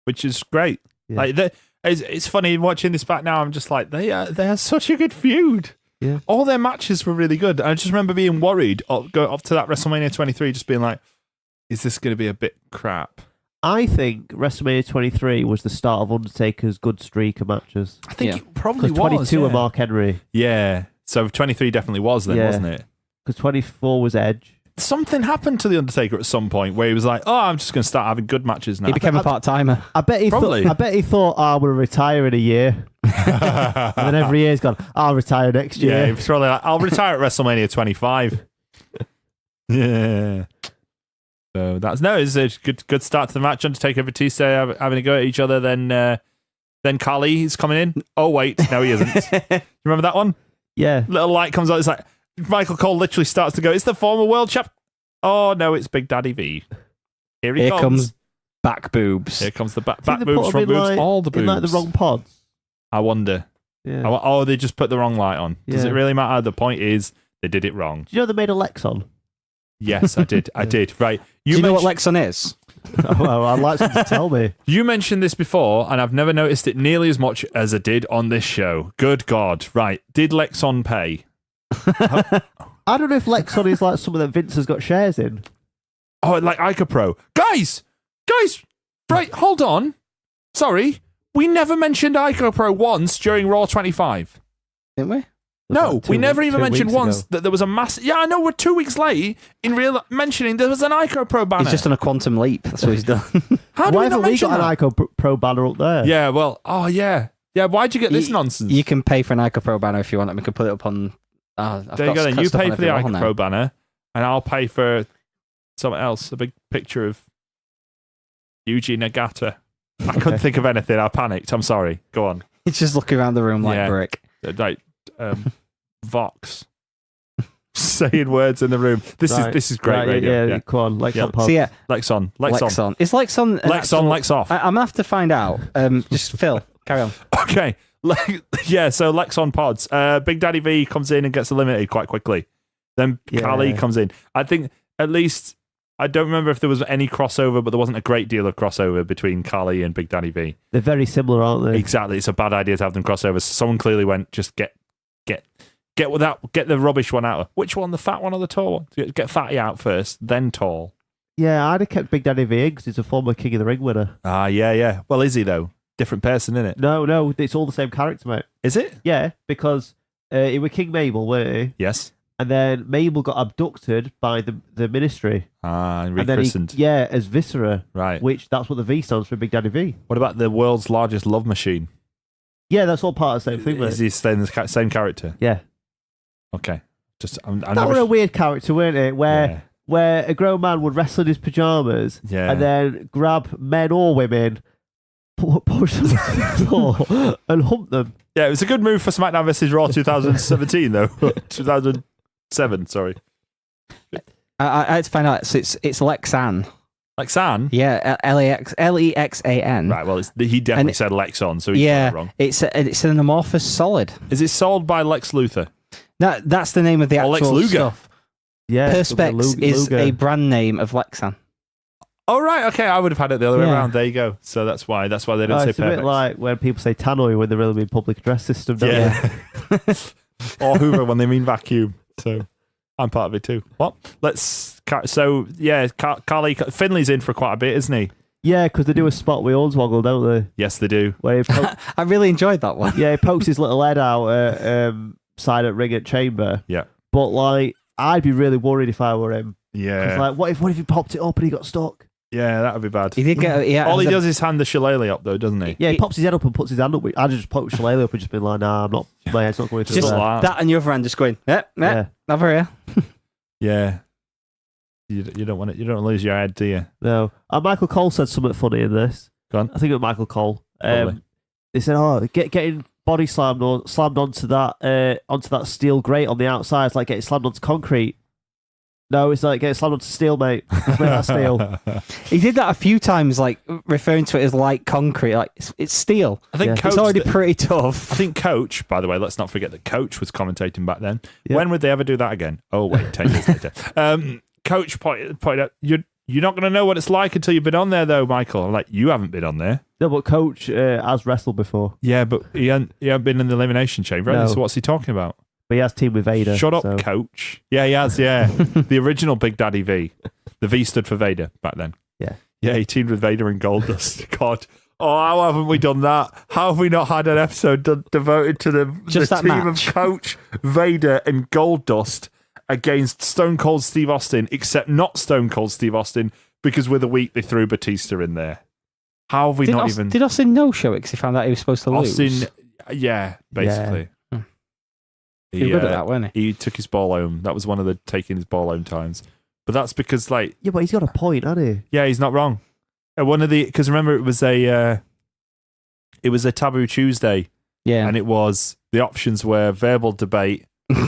which is great. Yeah. Like it's funny watching this back now. I'm just like they are such a good feud. Yeah. All their matches were really good. I just remember being worried go up to that WrestleMania 23, just being like, is this going to be a bit crap? I think WrestleMania 23 was the start of Undertaker's good streak of matches. I think it probably was. 22 were yeah. Mark Henry. Yeah. So 23 definitely was then, wasn't it? Because 24 was Edge. Something happened to The Undertaker at some point where he was like, oh, I'm just going to start having good matches now. He became a part-timer. I bet he thought, I'm going to retire in a year. And then every year he's gone, I'll retire next year. Yeah, he was probably like, I'll retire at WrestleMania 25. Yeah. So it's a good start to the match. Undertaker and Batista having a go at each other. Then Khali is coming in. Oh, wait. No, he isn't. You remember that one? Yeah. Little light comes on. It's like, Michael Cole literally starts to go, it's the former world champ. Oh, no, it's Big Daddy V. Here comes back boobs. Here comes the back They boobs, put front him in, boobs, like, all the boobs. in like the wrong pods. I wonder. Yeah. Oh, they just put the wrong light on. Does Yeah. it really matter? The point is, they did it wrong. Do you know they made a Lexon? Yes, I did. I did. Right. Do you know what Lexon is? Well, I'd like someone to tell me. You mentioned this before, and I've never noticed it nearly as much as I did on this show. Good God. Right. Did Lexon pay? I don't know if Lexon is like something that Vince has got shares in. Oh, like Ica Pro. Guys! Right, hold on. Sorry. We never mentioned Ica Pro once during Raw 25. Didn't we? No, Like we never even 2 mentioned weeks once ago. that there was a massive... Yeah, I know, we're 2 weeks late in real mentioning there was an Ica Pro banner. He's just on a quantum leap. That's what he's done. How do Why we not haven't we mention got that? an Ico Pro banner up there? Yeah, well, oh, yeah. Yeah, why'd you get this nonsense? You can pay for an Ica Pro banner if you want, and we can put it up on... There you go then. You pay for the Ica Pro banner, and I'll pay for something else. A big picture of Yuji Nagata. I couldn't think of anything. I panicked. I'm sorry. Go on. He's just looking around the room like Yeah. brick. Like Vox. Saying words in the room. This is great Right, radio. Yeah, come on, Lexon pod. So yeah, Lexon. Is Lexon... Lexon, Lex off. I'm going to have to find out. Just Phil, carry on. Okay. So Lexon pods. Big Daddy V comes in and gets eliminated quite quickly. Then Khali comes in. I think at least... I don't remember if there was any crossover, but there wasn't a great deal of crossover between Khali and Big Daddy V. They're very similar, aren't they? Exactly. It's a bad idea to have them crossover. Someone clearly went, just get the rubbish one out. Which one? The fat one or the tall one? Get fatty out first, then tall. Yeah, I'd have kept Big Daddy V in because he's a former King of the Ring winner. Ah, yeah. Well, is he though? Different person, isn't it? No, it's all the same character, mate. Is it? Yeah, because he was King Mabel, weren't he? Yes. And then Mabel got abducted by the Ministry. Ah, and And then rechristened. as Viscera. Right. Which, that's what the V stands for, Big Daddy V. What about the world's largest love machine? Yeah, that's all part of the same thing, mate. Is he staying the same character? Yeah. Okay. I'm That never were a weird character, weren't it? Where a grown man would wrestle in his pajamas and then grab men or women, push them to the floor and hump them. Yeah, it was a good move for SmackDown vs. Raw 2017, though. 2007, sorry. I had to find out. So it's Lexan. Lexan? Yeah, Lexan. Right, well, he definitely said Lexon, so he's got it wrong. It's an amorphous solid. Is it sold by Lex Luthor? That's the name of the Or Lex actual Luger. stuff. Yeah, Perspex is a brand name of Lexan. Oh, right, okay, I would have had it the other way Yeah. around. There you go. So that's why they didn't say It's a bit Perfect. like when people say tannoy when they really mean public address system, don't Yeah. Or Hoover when they mean vacuum. So I'm part of it too. What? Carly Finley's in for quite a bit, isn't he? Yeah, because they do a spot with Hornswoggle, don't they? Yes, they do. Where he I really enjoyed that one. he pokes his little head out side at ring at Chamber. Yeah. But like, I'd be really worried if I were him. Yeah. 'Cause, like, what if he popped it up and he got stuck? Yeah, that would be bad. He did get. Yeah, All he does is hand the shillelagh up, though, doesn't he? Yeah, he pops his head up and puts his hand up. I'd just pop Shillelagh up and just been like, nah, I'm not. My head's not going through just there. like that and your other hand just going. Yeah, over here. Yeah. You don't want it. You don't lose your head, do you? No. Michael Cole said something funny in this. Go on. I think it was Michael Cole. Probably. They said, getting body slammed or slammed onto that steel grate on the outside. It's like getting slammed onto concrete. No, it's like getting slammed onto steel, mate. It's made out of steel. He did that a few times, like referring to it as like concrete. Like it's steel. I think Yeah. It's already pretty tough. I think Coach, by the way, let's not forget that Coach was commentating back then. Yeah. When would they ever do that again? Oh, wait, 10 years later. Coach pointed out, you're not going to know what it's like until you've been on there, though, Michael. I'm like, you haven't been on there. No, but Coach has wrestled before. Yeah, but he hasn't been in the Elimination Chamber. No. So what's he talking about? But he has teamed with Vader. Shut up, so. Coach. Yeah, he has, yeah. The original Big Daddy V. The V stood for Vader back then. Yeah. Yeah, he teamed with Vader and Goldust. God. Oh, how haven't we done that? How have we not had an episode devoted to the that team match. of Coach, Vader, and Goldust against Stone Cold Steve Austin, except not Stone Cold Steve Austin, because with a week they threw Batista in there. How have we not even... Did Austin no-show it because he found out he was supposed to lose? Austin, yeah, basically. Yeah. He was good at that, wasn't he? He took his ball home. That was one of the taking his ball home times. But that's because, like... Yeah, but he's got a point, hasn't he? Yeah, he's not wrong. Because remember, it was a Taboo Tuesday, Yeah. and it was the options were verbal debate,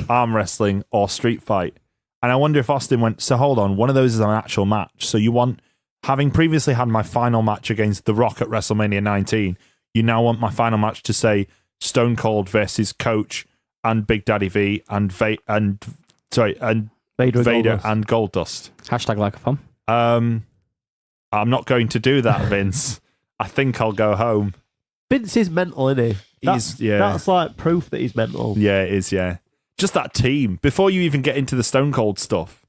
arm wrestling, or street fight. And I wonder if Austin went, so hold on, one of those is an actual match. So you want, having previously had my final match against The Rock at WrestleMania 19, you now want my final match to say Stone Cold versus Coach and Big Daddy V and Vader and Goldust. Hashtag like a fun. I'm not going to do that, Vince. I think I'll go home. Vince is mental, isn't he? That's like proof that he's mental. Yeah, it is, yeah. Just that team. Before you even get into the Stone Cold stuff,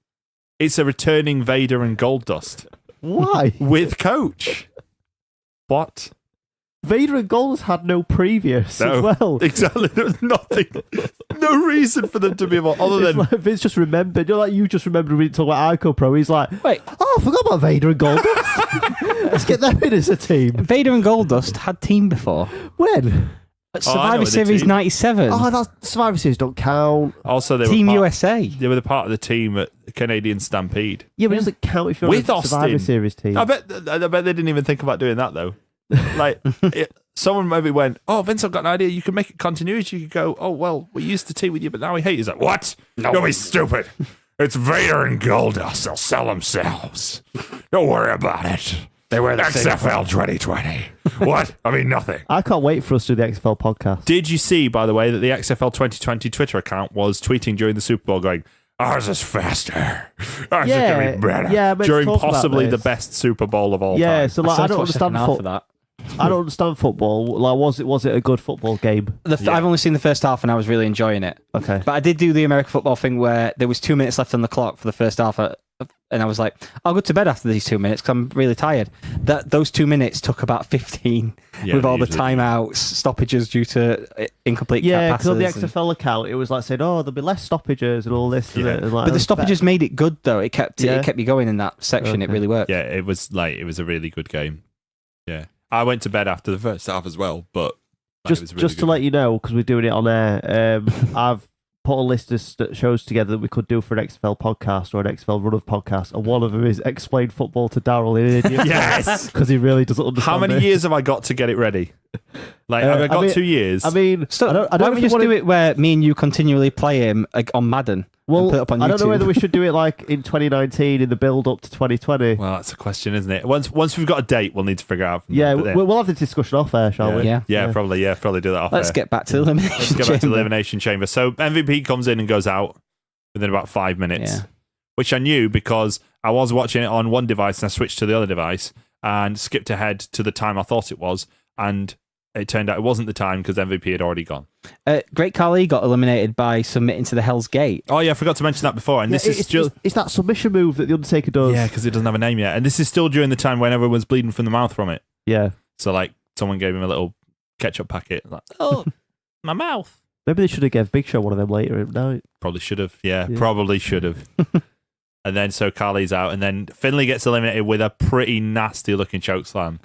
it's a returning Vader and Goldust. Why? With Coach. What? Vader and Goldust had no previous as well. Exactly. There was nothing. No reason for them to be involved other It's than... like Vince just remembered. You just remembered when we talk about Ico Pro. He's like, Wait. oh, I forgot about Vader and Goldust. Let's get them in as a team. Vader and Goldust had team before. When? At I know Survivor the Series team. 97. Oh, that's Survivor Series don't count. Also, they Team were USA. They were the part of the team at the Canadian Stampede. Yeah, but it doesn't count if you're With on a Survivor Austin. Series team. I bet they didn't even think about doing that, though. Like, someone maybe went, oh, Vince, I've got an idea. You can make it continuity. You could go, oh, well, we used to team with you, but now we hate you. He's like, what? No. Don't be stupid. It's Vader and Goldust. They'll sell themselves. Don't worry about it. They wear the XFL 2020. What? I mean, nothing. I can't wait for us to do the XFL podcast. Did you see, by the way, that the XFL 2020 Twitter account was tweeting during the Super Bowl going, ours is faster. Ours is going to be better. Yeah, but during talk about possibly this. the best Super Bowl of all Yeah, time. so like I don't understand that. I don't understand football. Like, was it a good football game? I've only seen the first half and I was really enjoying it. Okay. But I did do the American football thing where there was 2 minutes left on the clock for the first half, and I was like, I'll go to bed after these 2 minutes because I'm really tired. Those 2 minutes took about 15 with all the timeouts, stoppages due to incomplete Yeah, passes. because on the XFL account, it was like saying, "Oh, there'll be less stoppages and all this." Yeah. And like, But the stoppages made it good though. It kept Yeah. it kept you going in that section. It Okay. really worked. Yeah, it was a really good game. Yeah. I went to bed after the first half as well, but it was a really just to good let you know, because we're doing it on air, I've put a list of shows together that we could do for an XFL podcast or an XFL run of podcast, and one of them is explain football to Daryl in India. Yes! Because he really doesn't understand. How many it. years have I got to get it ready? Like, have I got 2 years? I mean, So I don't why know don't if we you just wanna- do it where me and you continually play him on Madden? Well, and put it up on I don't know YouTube? whether we should do it like in 2019 in the build up to 2020. Well, that's a question, isn't it? Once we've got a date, we'll need to figure out. Yeah, But then- we'll have the discussion off air, shall we? Yeah. Probably do that off Let's air. get back to the Elimination Let's get back to the Chamber. Elimination Chamber. So MVP comes in and goes out within about 5 minutes, Yeah. which I knew because I was watching it on one device and I switched to the other device and skipped ahead to the time I thought it was, and it turned out it wasn't the time because MVP had already gone. Great Khali got eliminated by submitting to the Hell's Gate. Oh yeah, I forgot to mention that before. And this is still it's that submission move that the Undertaker does. yeah, because it doesn't have a name yet, and this is still during the time when everyone's bleeding from the mouth from it. Yeah. So like someone gave him a little ketchup packet, like oh my mouth. Maybe they should have gave Big Show one of them later. No. Probably should have. Yeah, Yeah. probably should have. And then so Carly's out, and then Finlay gets eliminated with a pretty nasty looking chokeslam.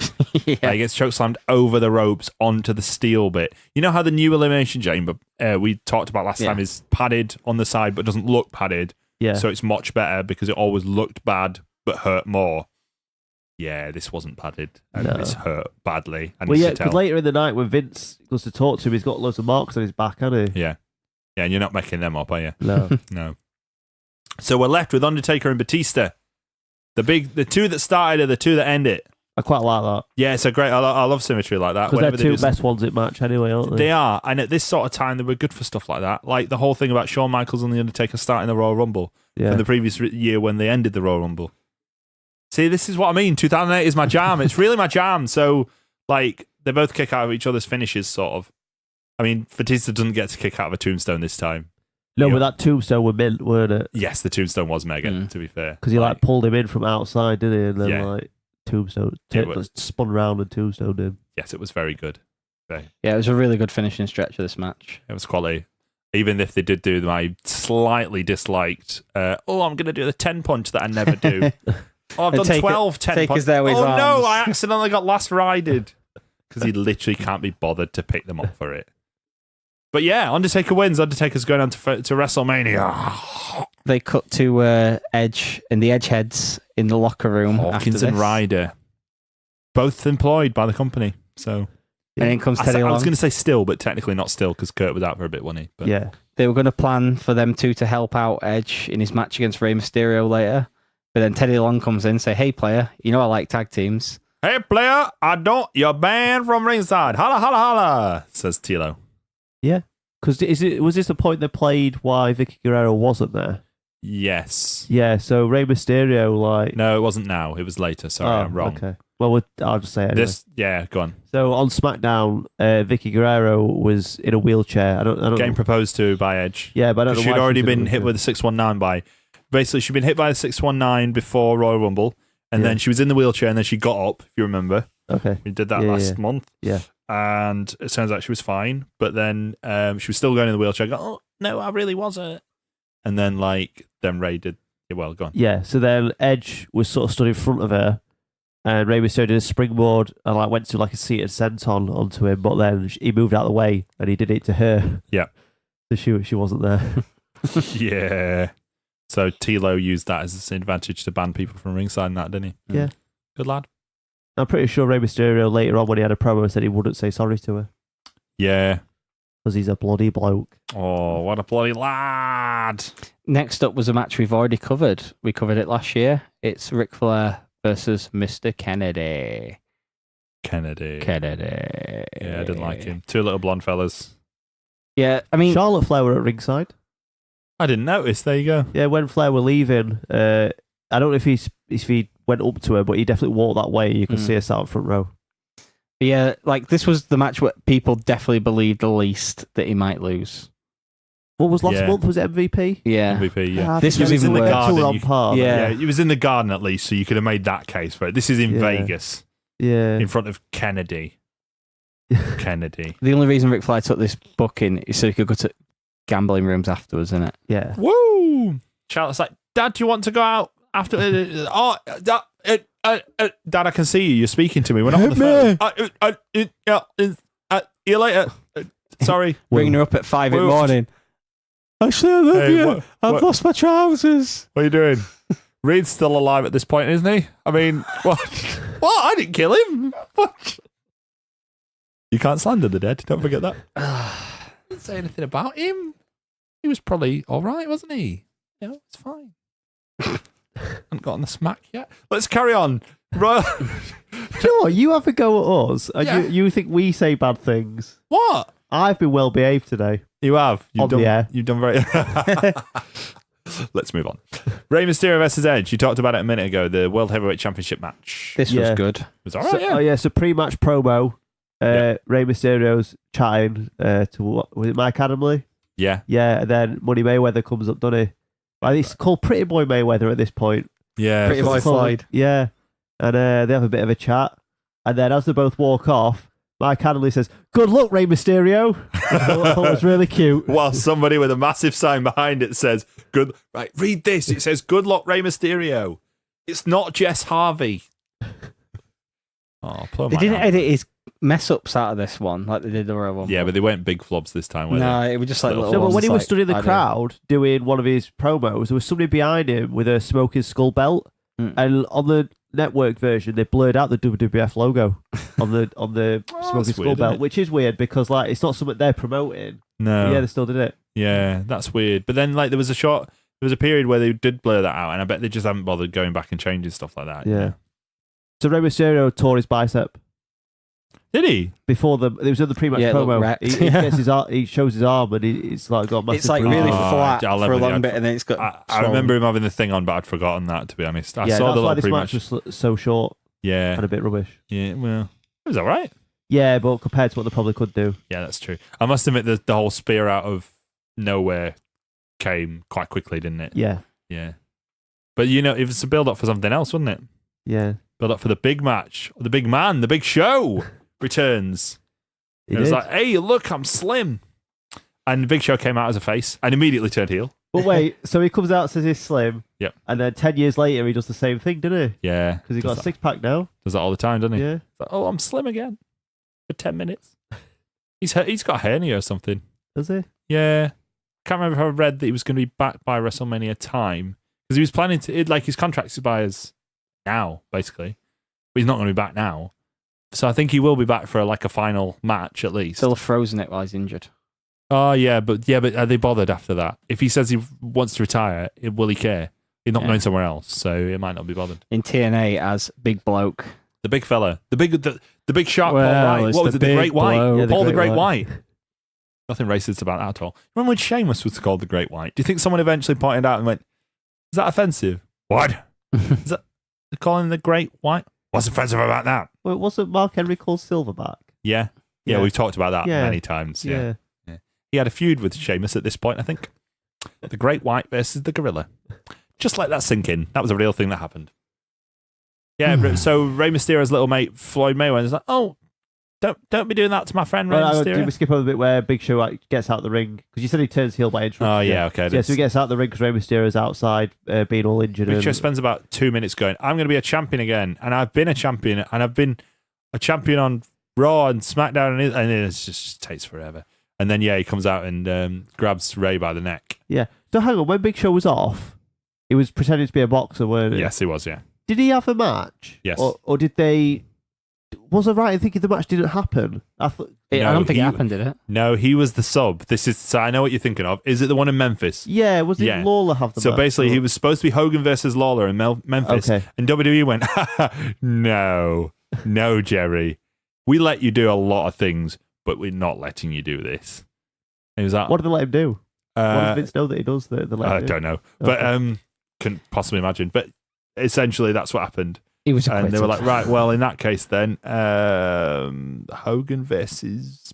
Yeah. He gets chokeslammed over the ropes onto the steel bit. You know how the new Elimination Chamber we talked about last Yeah. time is padded on the side but doesn't look padded. Yeah. So it's much better because it always looked bad but hurt more. Yeah, this wasn't padded, and No. this hurt badly. And Well, you yeah, could because tell. later in the night when Vince goes to talk to him, he's got loads of marks on his back, hasn't he? Yeah, and you're not making them up, are you? No. No. So we're left with Undertaker and Batista. The two that started are the two that end it. I quite like that. Yeah, it's a great. I love symmetry like that. Because they're Whenever they two do best ones in match anyway, aren't they? They are, and at this sort of time, they were good for stuff like that. Like the whole thing about Shawn Michaels and The Undertaker starting the Royal Rumble Yeah. from the previous year when they ended the Royal Rumble. See, this is what I mean. 2008 is my jam. It's really my jam. So, like, they both kick out of each other's finishes, sort of. I mean, Batista doesn't get to kick out of a tombstone this time. No, Yeah. but that tombstone were mint, weren't it? Yes, the tombstone was mega, to be fair. Because he like pulled him in from outside, didn't he? And then Yeah. like tombstone, It was- spun round and tombstoned him. Yes, it was very good. Yeah, it was a really good finishing stretch of this match. It was quality. Even if they did do my slightly disliked, I'm going to do the 10 punch that I never do. Oh, I've And done take 12 10 take punch. us there with his Oh no, arms. I accidentally got last rided. Because he literally can't be bothered to pick them up for it. But yeah, Undertaker wins. Undertaker's going on to WrestleMania. They cut to Edge and the Edgeheads in the locker room. Hawkins after and this. Ryder. Both employed by the company. So And in comes Teddy I Long. was going to say still, but technically not still because Kurt was out for a bit, wasn't he? But Yeah. They were going to plan for them two to help out Edge in his match against Rey Mysterio later. But then Teddy Long comes in and say, "Hey, player, you know I like tag teams." Hey, player, I don't. You're banned from ringside. Holla, holla, holla, says Tilo. Yeah. Because was this the point they played why Vicky Guerrero wasn't there? Yes. Yeah, so Rey Mysterio, like... No, it wasn't now. It was later. Sorry, I'm wrong. Okay. Well, I'll just say it anyway. Yeah, go on. So on SmackDown, Vicky Guerrero was in a wheelchair. I don't Getting know. proposed to by Edge. Yeah, but I don't know She'd why already she's in a been hit wheelchair. with a 619 by... Basically, she'd been hit by the 619 before Royal Rumble, and Yeah. then she was in the wheelchair, and then she got up, if you remember. Okay. We did that Yeah, last yeah. month. Yeah. And it turns out she was fine, but then she was still going in the wheelchair. Go, oh, no, I really wasn't. And then, then Ray did... Well, go on. Yeah, so then Edge was sort of stood in front of her, and Rey Mysterio did a springboard and went to a seated senton onto him, but then he moved out of the way and he did it to her. Yeah. So she wasn't there. Yeah. So Tilo used that as an advantage to ban people from ringside and that, didn't he? Yeah. Good lad. I'm pretty sure Rey Mysterio later on when he had a promo said he wouldn't say sorry to her Yeah. because he's a bloody bloke. Oh, what a bloody lad. Next up was a match we've already covered. We covered it last year. It's Ric Flair versus Mr. Kennedy. Kennedy. Yeah, I didn't like him. Two little blonde fellas. Yeah, I mean, Charlotte Flair were at ringside. I didn't notice. There you go. Yeah, when Flair were leaving, I don't know if he went up to her, but he definitely walked that way. You could see her sat in front row. yeah, this was the match where people definitely believed the least that he might lose. What was last Yeah. month? Was it MVP? Yeah. MVP, yeah. I This think was it even in the worse. garden. Two on par. Yeah. Yeah, he was in the garden at least, so you could have made that case for it. This is in Yeah. Vegas, Yeah. in front of Kennedy. Kennedy. The only reason Ric Flair took this booking is so he could go to gambling rooms afterwards, isn't it? Yeah. Woo! Charlotte's like, Dad, do you want to go out after? Dad, I can see you. You're speaking to me. We're not on the phone. See you later. Sorry. Ringing her up at 5 in the Woofed. morning. Actually, I love Hey, you. what- I've what- lost my trousers. What are you doing? Reed's still alive at this point, isn't he? I mean, what? What? I didn't kill him. What? You can't slander the dead. Don't forget that. I didn't say anything about him. He was probably all right, wasn't he? Yeah, it's fine. Haven't gotten the smack yet. Let's carry on. Right. Do you know what? You have a go at us, and Yeah. you think we say bad things. What? I've been well behaved today. You have. You've On done, the air. You've done very... Let's move on. Rey Mysterio versus Edge. You talked about it a minute ago. The World Heavyweight Championship match. This Yeah. was good. It was all right, So, yeah. so pre-match promo. Yeah. Rey Mysterio's chatting to what was it, Mike Adamle? Yeah. Yeah, and then Money Mayweather comes up, doesn't he? Well, he's called Pretty Boy Mayweather at this point. Yeah. Pretty Boy Floyd. Yeah, and they have a bit of a chat, and then as they both walk off, Mike Adamle says, "Good luck, Rey Mysterio." I thought it was really cute. While somebody with a massive sign behind it says, "Good." Right, read this. It says, "Good luck, Rey Mysterio." It's not Jess Harvey. Oh, poor They Mike didn't Adamle. edit his mess ups out of this one, like they did the Royal Rumble. Yeah, but they weren't big flubs this time, were no, they? it was just like Little little No, but when he ones, was stood in the like, crowd doing one of his promos, there was somebody behind him with a smoking skull belt, and on the network version, they blurred out the WWF logo on the smoking skull weird, belt, isn't it? which is weird because like it's not something they're promoting. No. But yeah, they still did it. Yeah, that's weird. But then, like, there was a period where they did blur that out, and I bet they just haven't bothered going back and changing stuff like that. you Yeah. know? So Rey Mysterio tore his bicep Did he? before it was in the pre-match Yeah, it looked promo. wrecked. He gets he shows his arm and it's like got massive. It's like bruises. really Oh, flat I'll for a never- long I'd- bit, and then it's got. I remember him having the thing on, but I'd forgotten that, to be honest. I yeah, saw that's the why little this pre-match. match was so short Yeah. and a bit rubbish. Yeah, well, it was all right. Yeah, but compared to what they probably could do. Yeah, that's true. I must admit that the whole spear out of nowhere came quite quickly, didn't it? Yeah, Yeah. But, you know, it was a build-up for something else, wasn't it? yeah. Build up for the big match. The big man, the big show returns. He It was did. like, hey, look, I'm slim. And Big Show came out as a face and immediately turned heel. But wait, so he comes out says he's slim. Yep. And then 10 years later, he does the same thing, didn't he? Yeah. Because he got a does, 6-pack now. does that all the time, doesn't he? Yeah. It's like, oh, I'm slim again for 10 minutes. He's got a hernia or something. Does he? Yeah. Can't remember if I read that he was going to be back by WrestleMania time. Because he was planning to, like, his contract expires now, basically. But he's not going to be back now. So I think he will be back for a final match at least. Still frozen it while he's injured. Oh, yeah, but are they bothered after that? If he says he wants to retire, will he care? He's not Yeah. going somewhere else, so he might not be bothered. In TNA as Big Bloke. The big fella. The big shark Well, Paul White. it's What was the it? The big Great White. bloke. Yeah, the Paul the Great Great White. Nothing racist about that at all. Remember when Sheamus was called the Great White? Do you think someone eventually pointed out and went, is that offensive? What? Is that they're calling him the Great White? What's offensive about that? Well, wasn't Mark Henry called Silverback? Yeah. Yeah, Yeah. we've talked about that Yeah. many times. Yeah. He had a feud with Sheamus at this point, I think. The Great White versus the Gorilla. Just let that sink in. That was a real thing that happened. Yeah, so Rey Mysterio's little mate, Floyd Mayweather, is like, oh, don't be doing that to my friend Rey Well, Mysterio. did we skip over the bit where Big Show gets out the ring? Because you said he turns heel by interrupting. Oh, yeah, okay. Yeah, so he gets out the ring because Rey Mysterio's outside being all injured. Big and- Show spends about 2 minutes going, I'm going to be a champion again. And I've been a champion. And I've been a champion on Raw and SmackDown. And it just takes forever. And then, yeah, he comes out and grabs Ray by the neck. Yeah. So hang on, when Big Show was off, he was pretending to be a boxer, weren't he? Yes, he was, yeah. Did he have a match? Yes. Or did they... Was I right in thinking the match didn't happen? I thought... I No, don't think he- it happened, did it? No, he was the sub. So I know what you're thinking of. Is it the one in Memphis? Yeah, was it Yeah. Lawler have the So match? basically, he was supposed to be Hogan versus Lawler in Memphis. Okay. And WWE went, no, Jerry. We let you do a lot of things, but we're not letting you do this. And he was like, What did they let him do? What does uh, Vince know that he does that they let I him do? don't know. But couldn't possibly imagine. But essentially, that's what happened. He was And they were acquitted. like, right, well, in that case, then, Hogan versus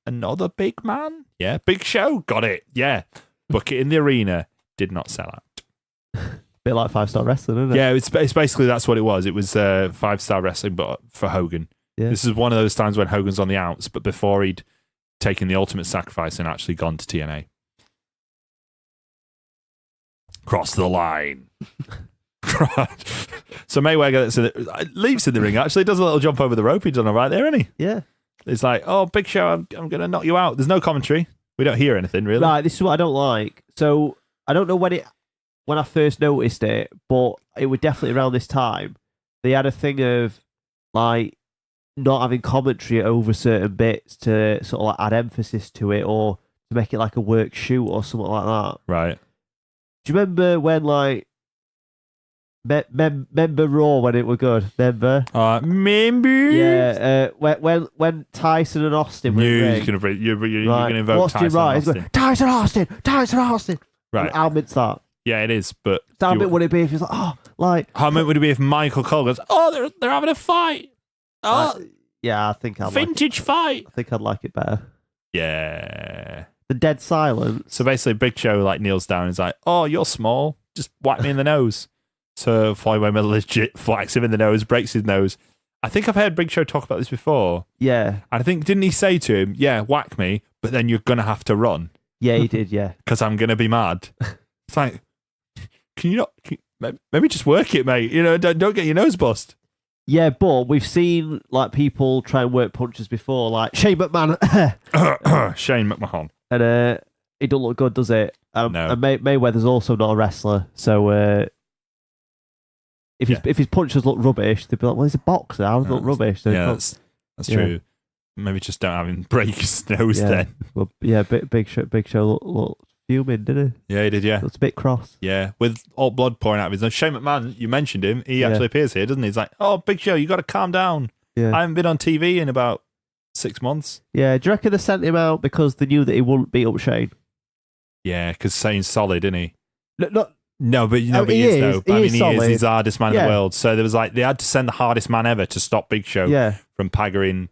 another big man? Yeah, Big Show. Got it. Yeah. Book it in the arena. Did not sell out. Bit like 5-star wrestling, isn't it? Yeah, it's basically that's what it was. It was 5-star wrestling, but for Hogan. Yeah. This is one of those times when Hogan's on the outs, but before he'd taken the ultimate sacrifice and actually gone to TNA. Cross the line. So Mayweather leaps in the ring, actually, does a little jump over the rope. He's done all right there, isn't he? Yeah. It's like, oh, Big Show, I'm going to knock you out. There's no commentary. We don't hear anything, really. Right, this is what I don't like. So, I don't know when I first noticed it, but it was definitely around this time. They had a thing of, like, not having commentary over certain bits to sort of like add emphasis to it or to make it like a work shoot or something like that. Right. Do you remember when, like, remember Raw when it was good? Remember? Members? Yeah, when Tyson and Austin were in the ring. You're going to invoke What's Tyson right? and He's Austin. going, Tyson Austin. Right. How mid's that? Yeah, it is, but... How bit would it be if he's like, oh, like... How meant would it be if Michael Cole goes, oh, they're having a fight. Oh, Yeah, I think I'd vintage fight. I think I'd like it better. Yeah. The dead silence. So basically, Big Show like kneels down and is like, oh, you're small. Just whack me in the nose. So Floyd Mayweather legit whacks him in the nose, breaks his nose. I think I've heard Big Show talk about this before. Yeah. I think, didn't he say to him, yeah, whack me, but then you're going to have to run Yeah, he did, yeah. because I'm going to be mad. It's like, maybe just work it, mate. You know, don't get your nose bust. Yeah, but we've seen like people try and work punches before, like Shane McMahon, Shane McMahon. and it don't look good, does it? No. And Mayweather's also not a wrestler, so if his punches look rubbish, they'd be like, "Well, he's a boxer. How does it look rubbish?" So Yeah, that's true. Maybe just don't have him break his nose then. Well, yeah, Big Show looked fuming, didn't he? Yeah, he did. Yeah, Looked a bit cross. yeah, with all blood pouring out of his nose. Shane McMahon, you mentioned him. He actually appears here, doesn't he? He's like, "Oh, Big Show, you got to calm down. Yeah, I haven't been on TV in about 6 months." yeah. Do you reckon they sent him out because they knew that he wouldn't beat up Shane? Yeah, because Shane's solid, isn't he? No, But he he is though. he I mean, is he solid. is. He's the hardest man in Yeah. the world. So there was like they had to send the hardest man ever to stop Big Show yeah. from pagering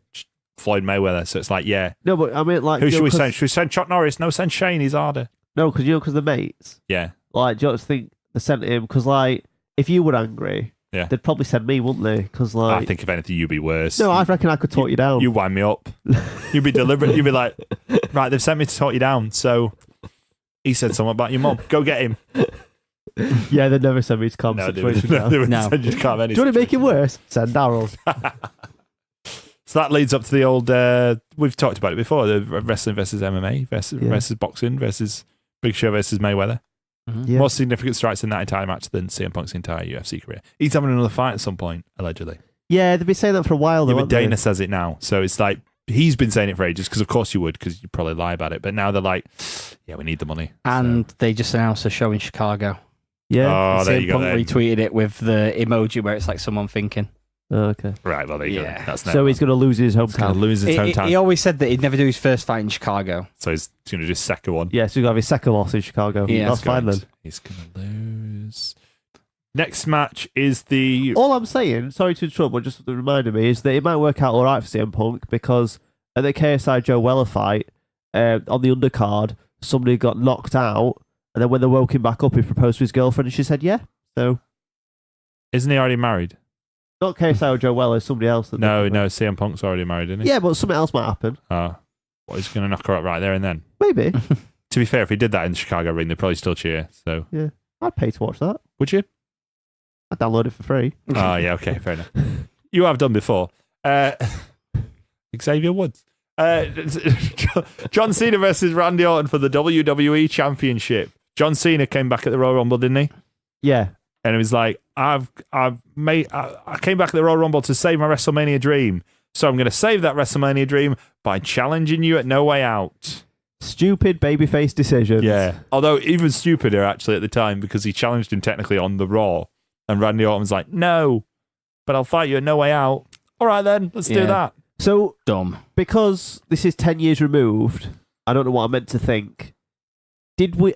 Floyd Mayweather. So it's like, yeah, No, but I mean, like, who should we 'cause- send? Should we send Chuck Norris? No, send Shane. He's harder. No, because the mates. Yeah, Like, do you just think they sent him? Because like, if you were angry, Yeah. they'd probably send me, wouldn't they? Because like, I think if anything, you'd be worse. no, I reckon I could talk you down. You wind me up. You'd be deliberate. You'd be like, right, they've sent me to talk you down. So he said something about your mom. Go get him. Yeah, they'd never send me to calm No, they situation would, down. they would No. send you to calm any Do you want to make it worse? Send Daryl. So that leads up to the old. We've talked about it before: the wrestling versus MMA versus boxing versus Big Show versus Mayweather. Yeah. More significant strikes in that entire match than CM Punk's entire UFC career. He's having another fight at some point, allegedly. Yeah, they've been saying that for a while, though. Yeah, but haven't they? Dana says it now, so it's like he's been saying it for ages. Because of course you would, because you probably lie about it. But now they're like, yeah, we need the money. And they just announced a show in Chicago. Yeah. Oh, there CM you go. Punk Then. retweeted it with the emoji where it's like someone thinking. Oh, okay. Right, well there you Yeah. go. That's So he's going to lose his going to hometown. lose his hometown. He always said that he'd never do his first fight in Chicago. So he's going to do his second one. Yeah, so he's going to have his second loss in Chicago. Yeah. That's fine then. He's going to lose. Next match is the. All I'm saying, sorry to interrupt, but just reminding me, is that it might work out all right for CM Punk because at the KSI Joe Weller fight, on the undercard, somebody got knocked out, and then when they woke him back up, he proposed to his girlfriend, and she said yeah. So, Isn't he already married? not KSI or Joe Weller, somebody else. That No, they- no. CM Punk's already married, isn't he? Yeah, but something else might happen. Oh. What, he's going to knock her up right there and then? Maybe. To be fair, if he did that in the Chicago ring, they'd probably still cheer. So I'd pay to watch that. would you? I'd download it for free. Oh, yeah, okay, fair enough. You have done before. Xavier Woods. John Cena versus Randy Orton for the WWE Championship. John Cena came back at the Royal Rumble, didn't he? Yeah. And it was like, I came back at the Royal Rumble to save my WrestleMania dream. So I'm going to save that WrestleMania dream by challenging you at No Way Out. Stupid babyface decisions. Yeah. Although even stupider, actually, at the time, because he challenged him technically on the Raw. And Randy Orton was like, no, but I'll fight you at No Way Out. All right, then, let's do that. So, Dumb. because this is 10 years removed, I don't know what I meant to think. Did we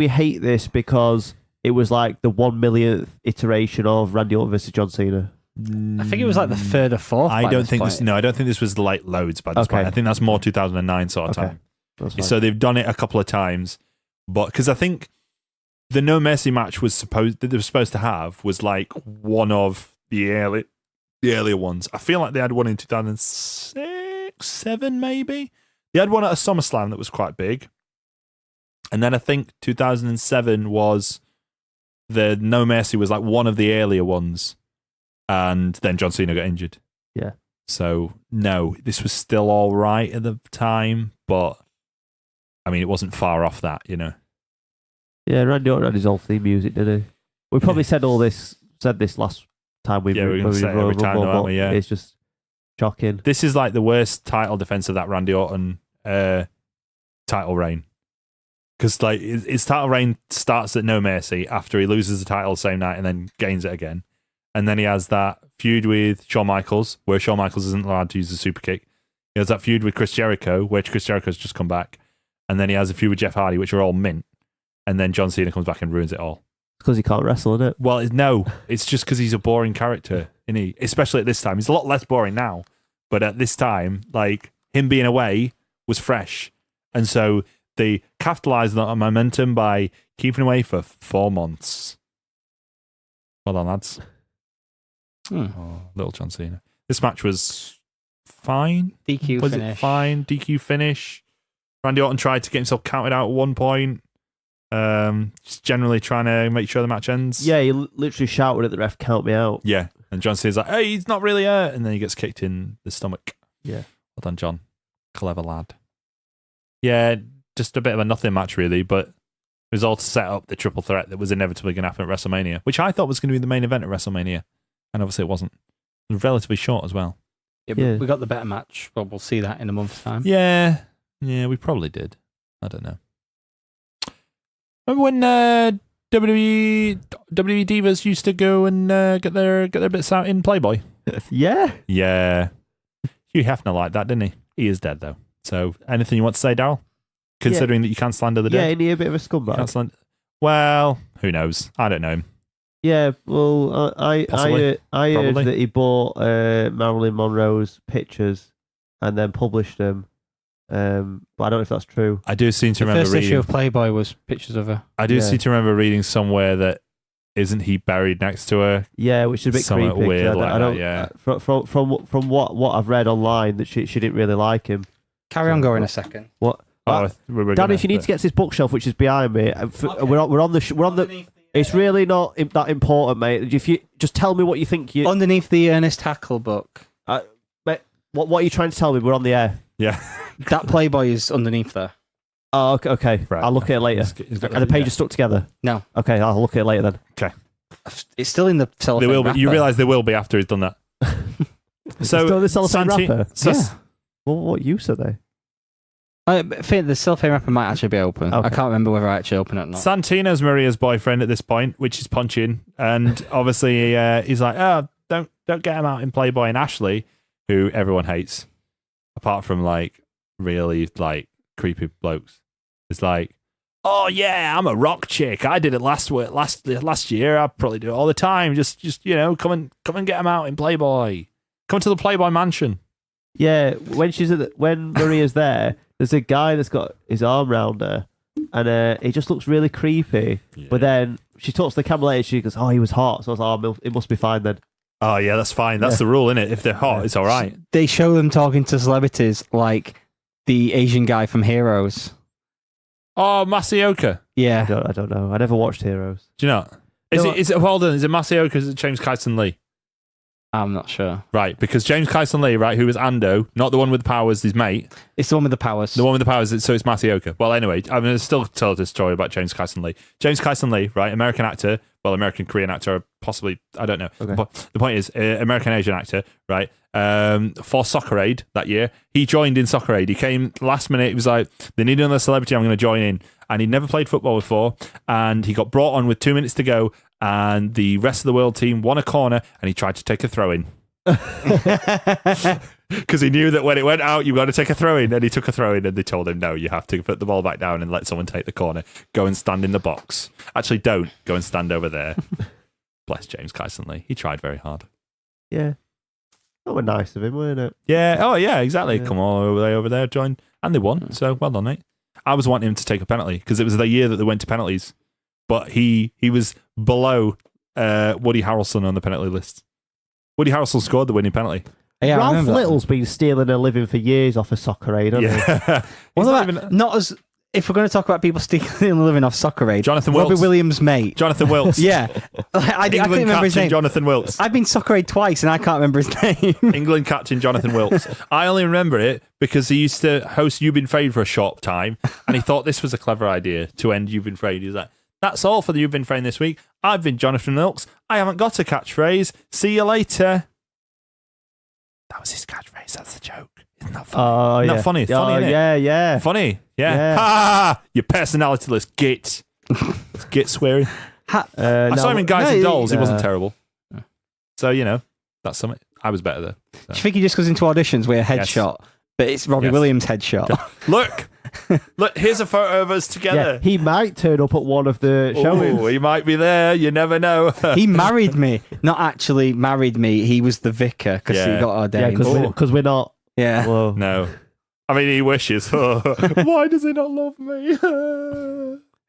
hate this because it was like the 1 millionth iteration of Randy Orton versus John Cena? I think it was like the third or fourth. I by don't think point. this. No, I don't think this was like loads by this Okay. point. I think that's more 2009 sort of Okay. time. That's fine. So they've done it a couple of times, but because I think the No Mercy match that they were supposed to have was like one of the earlier ones. I feel like they had one in 2006, 7 maybe. They had one at a SummerSlam that was quite big, and then I think 2007 was the No Mercy was like one of the earlier ones. And then John Cena got injured. Yeah. So, no, this was still all right at the time, but I mean, it wasn't far off that, you know. Yeah, Randy Orton had his old theme music, didn't he? We probably said this last time we Yeah, we're gonna when say it Royal every time, Rumble, though, aren't but we? Yeah. It's just shocking. This is like the worst title defense of that Randy Orton title reign. Because like his title reign starts at No Mercy after he loses the title the same night and then gains it again. And then he has that feud with Shawn Michaels, where Shawn Michaels isn't allowed to use the super kick. He has that feud with Chris Jericho, where Chris Jericho's just come back. And then he has a feud with Jeff Hardy, which are all mint. And then John Cena comes back and ruins it all. Because he can't wrestle, isn't it? Well, no, it's just because he's a boring character, isn't he? Especially at this time. He's a lot less boring now. But at this time, like, him being away was fresh. And so they capitalized on that momentum by keeping him away for 4 months. Well done, lads. Oh, little John Cena. This match was fine. DQ Was finish. it fine? DQ finish. Randy Orton tried to get himself counted out at one point. Just generally trying to make sure the match ends. Yeah, he literally shouted at the ref, "Count me out." Yeah. And John Cena's like, hey, he's not really hurt. And then he gets kicked in the stomach. Yeah. Well done, John. Clever lad. Yeah, just a bit of a nothing match, really, but it was all to set up the triple threat that was inevitably going to happen at WrestleMania, which I thought was going to be the main event at WrestleMania. And obviously it wasn't. It was relatively short as well. Yeah, but we got the better match, but we'll see that in a month's time. Yeah, we probably did. I don't know. Remember when WWE divas used to go and get their bits out in Playboy? Yeah. Yeah. Hugh Hefner liked that, didn't he? He is dead, though. So, anything you want to say, Daryl? Considering that you can't slander the Yeah, dead? isn't he a bit of a You can't scumbag? slander... Well, who knows? I don't know him. Yeah, well, I Possibly. heard Probably. that he bought Marilyn Monroe's pictures and then published them. But I don't know if that's true. I do seem to The remember first reading... issue of Playboy was pictures of her. I do Yeah. seem to remember reading somewhere that isn't he buried next to her? Yeah, which is a bit Somewhat creepy. 'cause weird like I don't, that, yeah. From what I've read online, that she didn't really like him. Carry on going a second. What? We were Dan, gonna- if you need to get to this bookshelf, which is behind me, we're on the. It's really not that important, mate. If you just tell me what you think you. Underneath the Ernest Hackle book. Mate, what are you trying to tell me? We're on the air. Yeah. That Playboy is underneath there. Oh, okay. Right. I'll look at it later. He's got And the pages stuck together. No. Okay, I'll look at it later then. It's still in the cellophane There will be. wrapper. You realise there will be after he's done that. So Still in the cellophane Santi- wrapper. so- Yeah. Well, what use are they? I think the cellophane wrapper might actually be open. Okay. I can't remember whether I actually open it or not. Santino's Maria's boyfriend at this point, which is punching, and obviously he's like, "Oh, don't get him out in Playboy." And Ashley, who everyone hates, apart from like really like creepy blokes, is like, "Oh yeah, I'm a rock chick. I did it last year. I probably do it all the time. Just come and get him out in Playboy. Come to the Playboy mansion." Yeah, when Maria's there, there's a guy that's got his arm round her, and he just looks really creepy. Yeah. But then she talks to the camera later, she goes, "Oh, he was hot." So I was like, "Oh, it must be fine then." Oh yeah, that's fine. That's the rule, isn't it? If they're hot, it's all right. They show them talking to celebrities like the Asian guy from Heroes. Oh, Masaoka. Yeah. I don't know. I never watched Heroes. Do you know? Is it hold on? Is it Masaoka? Is it James Kyson Lee? I'm not sure. Right, because James Kyson Lee, right, who was Ando, not the one with the powers, his mate, It's the one with the powers. the one with the powers, so it's Masaoka. Well, anyway, I'm going to still tell this story about James Kyson Lee. James Kyson Lee, right, American actor, well, American Korean actor, possibly, I don't know. Okay. But the point is, American Asian actor, right, for Soccer Aid that year, he joined in Soccer Aid. He came last minute, he was like, they need another celebrity, I'm going to join in. And he'd never played football before, and he got brought on with 2 minutes to go, and the rest of the world team won a corner, and he tried to take a throw-in. Because he knew that when it went out, you got to take a throw in, and he took a throw in, and they told him, no, you have to put the ball back down and let someone take the corner. Go and stand in the box. Actually, don't go and stand over there. Bless James Kyson Lee. He tried very hard. Yeah. That was nice of him, weren't it? Yeah. Oh, yeah, exactly. Yeah. Come on over there, join. And they won. So well done, mate. I was wanting him to take a penalty because it was the year that they went to penalties, but he was below Woody Harrelson on the penalty list. Woody Harrelson scored the winning penalty. Yeah, I Ralph remember that. Little's been stealing a living for years off of Soccer Aid, hasn't he? Yeah. What He's not about, even- not as if we're going to talk about people stealing a living off Soccer Aid. Jonathan Robbie Wilkes. Williams' mate. Jonathan Wilkes. Yeah, I couldn't England remember his catching name. Jonathan Wilkes. I've been Soccer Aid twice and I can't remember his name. England catching Jonathan Wilkes. I only remember it because he used to host You've Been Frayed for a short time, and he thought this was a clever idea to end You've Been Frayed. He's like, that's all for the You've Been Frayed this week. I've been Jonathan Wilkes. I haven't got a catchphrase. See you later. That was his catchphrase. That's the joke. Isn't that funny? Oh, Isn't yeah. that funny? It's Oh, funny, innit? yeah. Funny. Yeah. Yeah. Ha ha ha. You personalityless git. Git swearing. I saw him in Guys and Dolls. He wasn't terrible. So, that's something. I was better there. Do you think he just goes into auditions with a Yes. headshot, but it's Robbie Yes. Williams' headshot? Look, here's a photo of us together. Yeah, he might turn up at one of the showings. Oh, he might be there. You never know. He married me. Not actually married me. He was the vicar because Yeah. he got Yeah, ordained. because we're not. Yeah. Well, No. I mean, he wishes. Why does he not love me?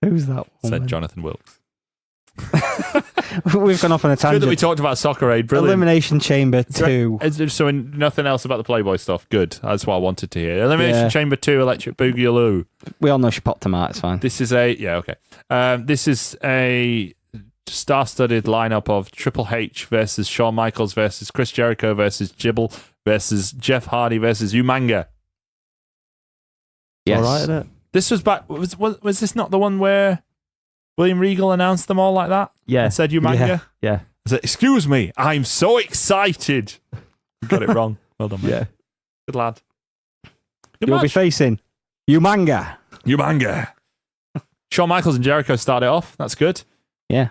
Who's that Said woman? Jonathan Wilkes. We've gone off on a Good that we tangent. talked about Soccer Aid. Brilliant. Elimination Chamber 2. So nothing else about the Playboy stuff. Good. That's what I wanted to hear. Elimination Yeah. Chamber 2, Electric Boogaloo. We all know she popped him out. It's fine. This is a... Yeah, okay. This is a star-studded lineup of Triple H versus Shawn Michaels versus Chris Jericho versus Jibble versus Jeff Hardy versus Umanga. Yes. All right, isn't it? This was back. Was this not the one where William Regal announced them all like that? Yeah. And said Umanga? Yeah. I said, excuse me, I'm so excited. You got it wrong. Well done, mate. Yeah. Good lad. Good You'll be match. facing Umanga. Umanga. Shawn Michaels and Jericho started off. That's good. Yeah.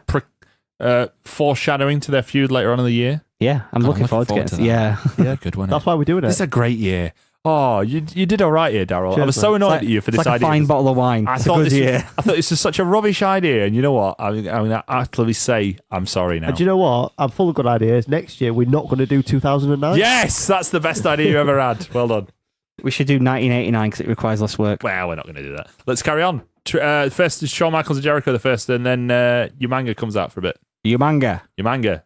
Foreshadowing to their feud later on in the year. Yeah, I'm looking forward to that. it. Yeah. Yeah, good one. That's why we're doing This is it. a great year. Oh, you did all right here, Daryl. I Cheers, was so man. annoyed It's at you for this it's like idea. a fine bottle of wine. I It's thought a good this year. I thought this was such a rubbish idea, and you know what? I'm going to actively say I'm sorry now. And do you know what? I'm full of good ideas. Next year, we're not going to do 2009. Yes, that's the best idea you ever had. Well done. We should do 1989 because it requires less work. Well, we're not going to do that. Let's carry on. First is Shawn Michaels and Jericho the first, and then Umanga comes out for a bit. Umanga. Umanga.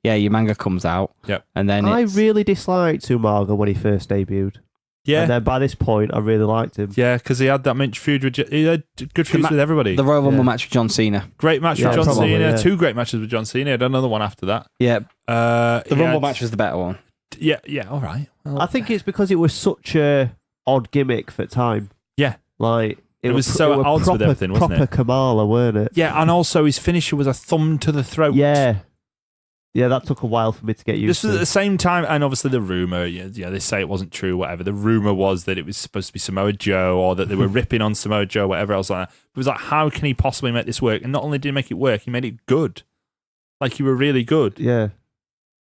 Yeah, Umanga comes out. Yep. And then I it's- really disliked Umaga when he first debuted. Yeah. And then by this point, I really liked him. Yeah, because he had that match feud with... He had good feuds with everybody. the Royal Rumble Yeah. match with John Cena. Great match Yeah, with John probably, Cena. yeah. 2 great matches with John Cena. He had another one after that. Yeah. The He Rumble had- match was the better one. Yeah, all right. Well, I think it's because it was such a odd gimmick for the time. Yeah. Like It was so it at odds with everything, wasn't proper it? Kamala, weren't it? Yeah, and also his finisher was a thumb to the throat. Yeah. Yeah, that took a while for me to get used This was at to. the same time, and obviously the rumor, yeah, they say it wasn't true, whatever. The rumor was that it was supposed to be Samoa Joe, or that they were ripping on Samoa Joe, whatever else like that. It was like, how can he possibly make this work? And not only did he make it work, he made it good. Like, he were really good. Yeah.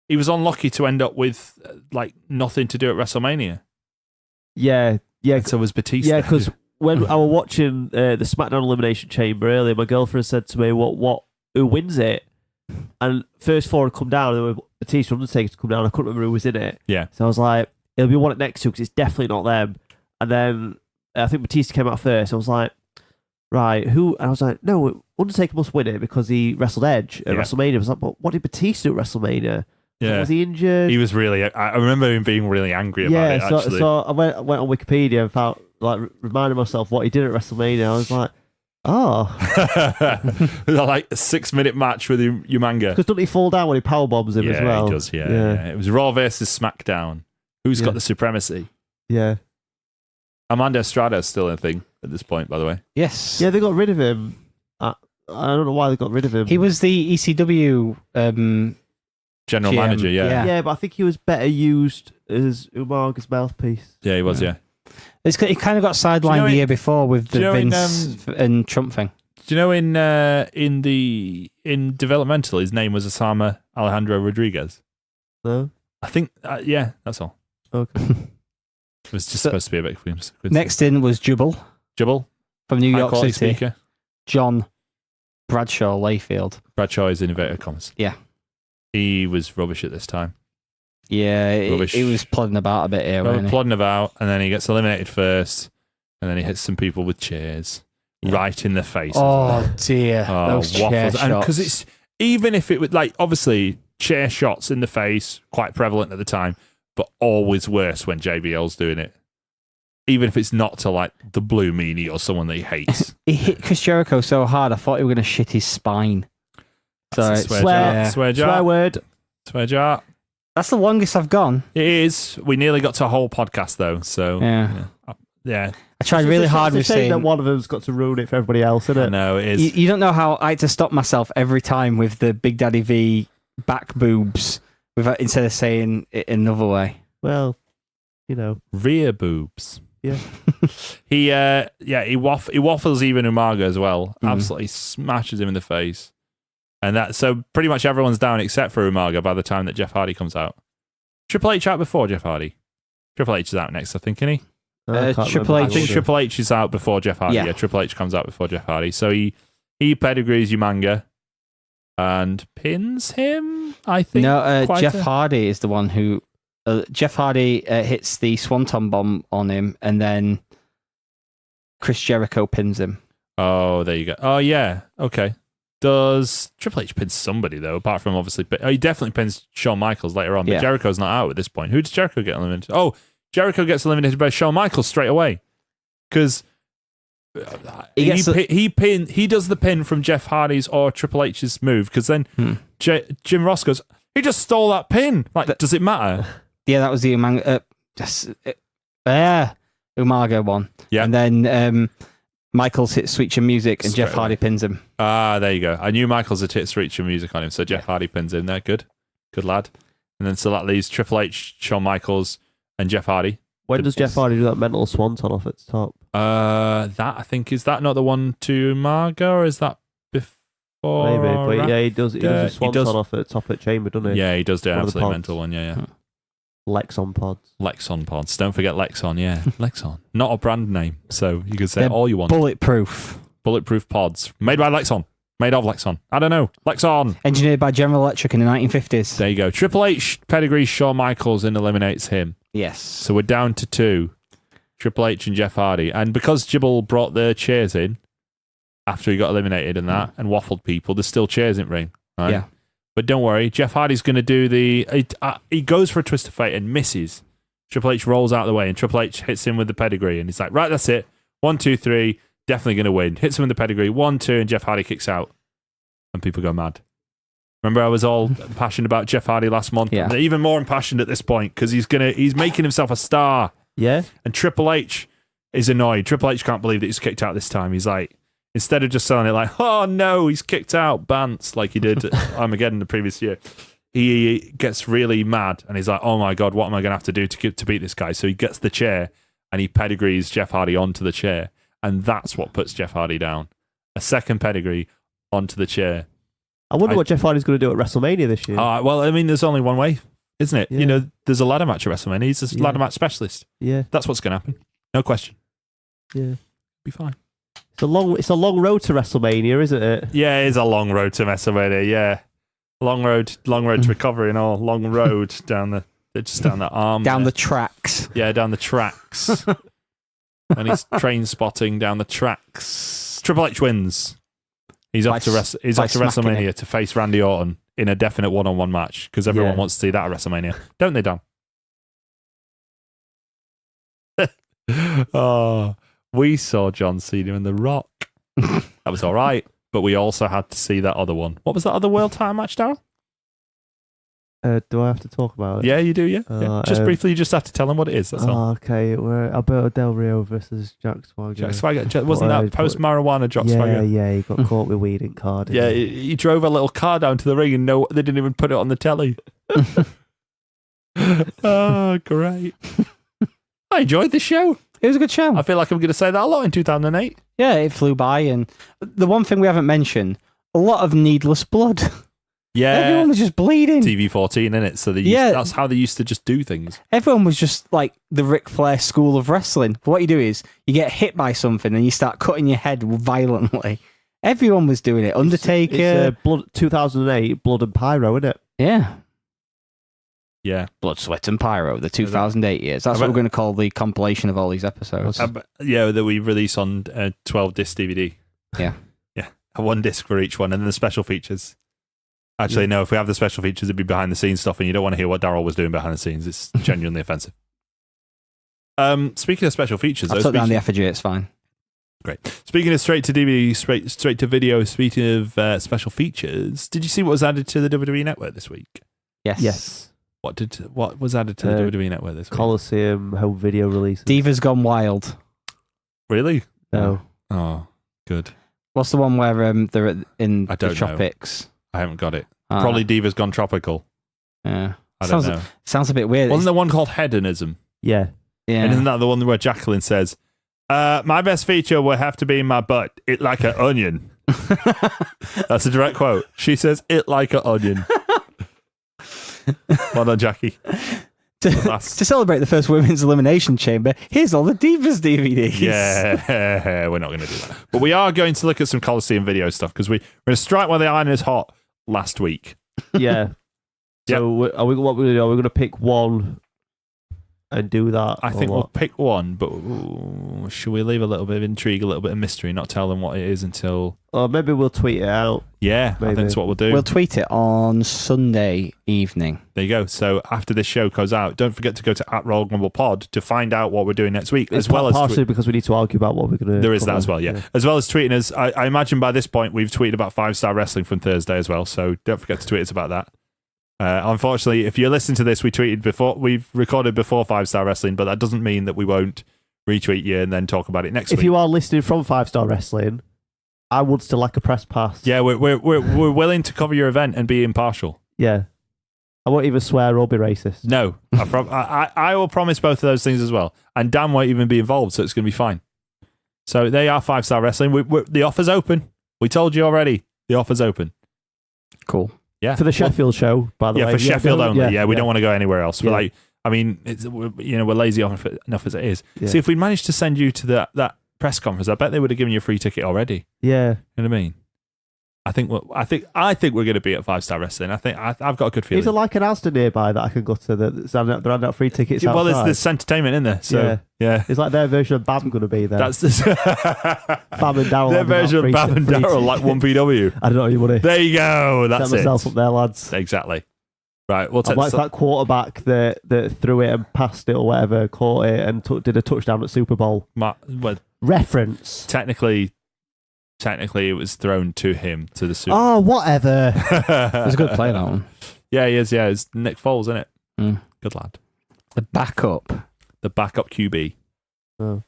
He was unlucky to end up with like nothing to do at WrestleMania. Yeah. Yeah. And so was Batista. Yeah, because when I was watching the SmackDown Elimination Chamber earlier, my girlfriend said to me, who wins it? And first 4 had come down, and there were Batista and Undertaker to come down. I couldn't remember who was in it. Yeah. So I was like, it'll be one at next to, because it's definitely not them. And then I think Batista came out first. I was like, right, who? And I was like, no, Undertaker must win it because he wrestled Edge at Yeah. WrestleMania. I was like, but what did Batista do at WrestleMania? Yeah. Was he injured? He was really, I remember him being really angry about it, so, actually. so I went on Wikipedia and found, like, reminded myself what he did at WrestleMania. I was like, oh. Like a 6-minute match with Umanga. Because doesn't he fall down when he powerbombs him Yeah, as well? he does, yeah. It was Raw versus SmackDown. Who's Yeah. got the supremacy? Yeah. Amanda Estrada is still a thing at this point, by the way. Yes. Yeah, they got rid of him. I don't know why they got rid of him. He was the ECW. General GM, manager, yeah. Yeah, but I think he was better used as Umaga's mouthpiece. Yeah, he was, yeah. He kind of got sidelined Do you know the in- year before with do you the know in, Vince and Trump thing. Do you know in developmental, his name was Osama Alejandro Rodriguez? No? I think, yeah, that's all. Okay. It was just So- supposed to be a bit coincidence. Next in was Jubal Jubal, from New high York quality City. speaker. John Bradshaw Layfield. Bradshaw is innovator commerce. Yeah. He was rubbish at this time. Yeah, Rubbish. he was plodding about a bit here, Well, wasn't he? plodding about, and then he gets eliminated first, and then he hits some people with chairs right in the face. Oh dear, those chair waffles. And because shots. it's, even if it was like, obviously chair shots in the face, quite prevalent at the time, but always worse when JBL's doing it. Even if it's not to like the Blue Meanie or someone that he hates. He hit Chris Jericho so hard, I thought he was going to shit his spine. So That's a it's- swear jar. yeah. Swear jar. Swear word. Swear jar. That's the longest I've gone. It is. We nearly got to a whole podcast though, so Yeah. yeah. I tried really hard with It's a shame saying. that one of them's got to ruin it for everybody else, isn't I it? know it is. You don't know how I had to stop myself every time with the Big Daddy V back boobs instead of saying it another way. Well, you know. Rear boobs. Yeah. He waffles even Umaga as well. Mm. Absolutely smashes him in the face. And that, so pretty much everyone's down except for Umaga by the time that Jeff Hardy comes out. Triple H out before Jeff Hardy. Triple H is out next, I think, isn't he? I can't Triple remember. I H- think Triple H is out before Jeff Hardy. Yeah. Yeah, Triple H comes out before Jeff Hardy. So he pedigrees Umanga and pins him, I think. No, quite Jeff a- Hardy is the one who. Jeff Hardy hits the Swanton Bomb on him, and then Chris Jericho pins him. Oh, there you go. Oh, yeah. Okay. Does Triple H pin somebody, though, apart from obviously... he definitely pins Shawn Michaels later on, but Yeah. Jericho's not out at this point. Who does Jericho get eliminated? Oh, Jericho gets eliminated by Shawn Michaels straight away. Because he does the pin from Jeff Hardy's or Triple H's move, because then Jim Ross goes, he just stole that pin. Like, does it matter? Yeah, that was the Umaga one. Yeah. And then Michaels hits Sweet Chin Music and Jeff Hardy pins him. Ah, there you go. I knew Michaels had hit Sweet Chin Music on him, so Jeff Hardy pins him there. Good lad. And then so that leaves Triple H, Shawn Michaels, and Jeff Hardy. When does Jeff Hardy do that mental swanton off at the top? That, I think, is that not the one to Umaga, or is that before? Maybe, but yeah, he does a swanton off at the top of the chamber, doesn't he? Yeah, he does do an absolutely mental one, yeah. Lexon pods. Don't forget Lexon, yeah. Lexon. Not a brand name, so you can say They're all you want. Bulletproof pods. Made by Lexon. Made of Lexon. I don't know. Lexon. Engineered by General Electric in the 1950s. There you go. Triple H pedigrees Shawn Michaels and eliminates him. Yes. So we're down to 2. Triple H and Jeff Hardy. And because Jibble brought the chairs in after he got eliminated and that, and waffled people, there's still chairs in the ring. Right? Yeah. But don't worry, Jeff Hardy's going to do he goes for a twist of fate and misses. Triple H rolls out of the way and Triple H hits him with the pedigree and he's like, right, that's it. 1, 2, 3, definitely going to win. Hits him with the pedigree. 1, 2, and Jeff Hardy kicks out. And people go mad. Remember, I was all passionate about Jeff Hardy last month. Yeah. I'm even more impassioned at this point because he's making himself a star. Yeah. And Triple H is annoyed. Triple H can't believe that he's kicked out this time. He's like, instead of just selling it like, oh no, he's kicked out, Bance, like he did at Armageddon the previous year, he gets really mad and he's like, oh my God, what am I going to have to do to beat this guy? So he gets the chair and he pedigrees Jeff Hardy onto the chair. And that's what puts Jeff Hardy down. A second pedigree onto the chair. I wonder what Jeff Hardy's going to do at WrestleMania this year. Well, I mean, there's only one way, isn't it? Yeah. There's a ladder match at WrestleMania. He's a ladder match specialist. Yeah. That's what's going to happen. No question. Yeah. Be fine. It's a long road to WrestleMania, isn't it? Yeah, it is a long road to WrestleMania. Yeah, long road to recovery and all. Long road down the arm, down the tracks. Yeah, down the tracks. And he's train spotting down the tracks. Triple H wins. He's off to WrestleMania to face Randy Orton in a definite one-on-one match because everyone wants to see that at WrestleMania, don't they, Dan? Oh. We saw John Cena and The Rock. That was all right, but we also had to see that other one. What was that other world title match, Darryl? Do I have to talk about it? Yeah, you do, yeah. Just briefly, you just have to tell them what it is, that's all. Okay, we're Alberto Del Rio versus Jack Swagger. Jack Swagger. Wasn't that post-marijuana Jack Swagger? Yeah, he got caught with weed in car. Yeah, he drove a little car down to the ring and they didn't even put it on the telly. Oh, great. I enjoyed the show. It was a good show. I feel like I'm going to say that a lot in 2008. Yeah, it flew by. And the one thing we haven't mentioned, a lot of needless blood. Yeah. Everyone was just bleeding. TV-14, innit? So that's how they used to just do things. Everyone was just like the Ric Flair school of wrestling. What you do is you get hit by something and you start cutting your head violently. Everyone was doing it. Undertaker. It's 2008, Blood and Pyro, isn't it? Yeah. Yeah. Blood, Sweat and Pyro, the 2008 years. That's what we're going to call the compilation of all these episodes. Yeah, that we release on 12-disc DVD. Yeah. Yeah. 1 disc for each one, and then the special features. Actually, no, if we have the special features, it'd be behind-the-scenes stuff, and you don't want to hear what Darryl was doing behind the scenes. It's genuinely offensive. Speaking of special features... I've took down the effigy, it's fine. Great. Speaking of straight to DVD, straight to video, speaking of special features, did you see what was added to the WWE Network this week? Yes. What was added to the WWE Network this week? Coliseum home video release. Divas Gone Wild. Really? No. Oh, good. What's the one where they're in the tropics? I haven't got it. Probably Divas Gone Tropical. Yeah. I don't know. Sounds a bit weird. Wasn't there one called Hedonism? Yeah. And isn't that the one where Jacqueline says, my best feature will have to be my butt. It like an onion. That's a direct quote. She says, it like an onion. Well done, Jackie. To celebrate the first Women's Elimination Chamber, here's all the Divas DVDs. Yeah, we're not going to do that. But we are going to look at some Coliseum video stuff because we're going to strike while the iron is hot last week. Yeah. So what we're going to do, we're going to pick one and do that? I or think we'll what? pick one, but should we leave a little bit of intrigue, a little bit of mystery, not tell them what it is until... Or maybe we'll tweet it out. Yeah, I Maybe. think that's what we'll do. We'll tweet it on Sunday evening. There you go. So after this show goes out, don't forget to go to @RoyalGrumblePod to find out what we're doing next week, It's as well as... partially because we need to argue about what we're going to... There is that as well, yeah. As well as tweeting us. I imagine by this point we've tweeted about 5-Star Wrestling from Thursday as well, so don't forget to tweet us about that. Unfortunately, if you're listening to this, we've recorded before 5-Star Wrestling, but that doesn't mean that we won't retweet you and then talk about it next week. If you are listening from 5-Star Wrestling, I would still like a press pass. Yeah, we're willing to cover your event and be impartial. Yeah. I won't even swear or be racist. No, I will promise both of those things as well. And Dan won't even be involved, so it's going to be fine. So they are 5-Star Wrestling. The offer's open. We told you already. The offer's open. Cool. Yeah. For the Sheffield show, by the way. Yeah, for Sheffield only. Yeah, we don't want to go anywhere else. Yeah. We're like, I mean, we're lazy enough as it is. Yeah. See, if we'd managed to send you to that press conference, I bet they would have given you a free ticket already. Yeah. You know what I mean? I think we're going to be at 5-Star Wrestling. I've got a good feeling. Is there like an Asda nearby that I can go to that they're handing out free tickets outside? Well, there's entertainment in there. So yeah. It's like their version of Bam going to be there. That's the Bam and Daryl. their version of Bam and Daryl, like 1PW. I don't know, you want to There you go. That's set myself up there, lads. Exactly. Right. We'll I'm like that quarterback that threw it and passed it or whatever, caught it and did a touchdown at Super Bowl. Reference. Technically, it was thrown to him, to the Super. Oh, whatever. It was a good play, that one. Yeah, he is. Yeah, it's Nick Foles, isn't it? Mm. Good lad. The backup QB. Oh.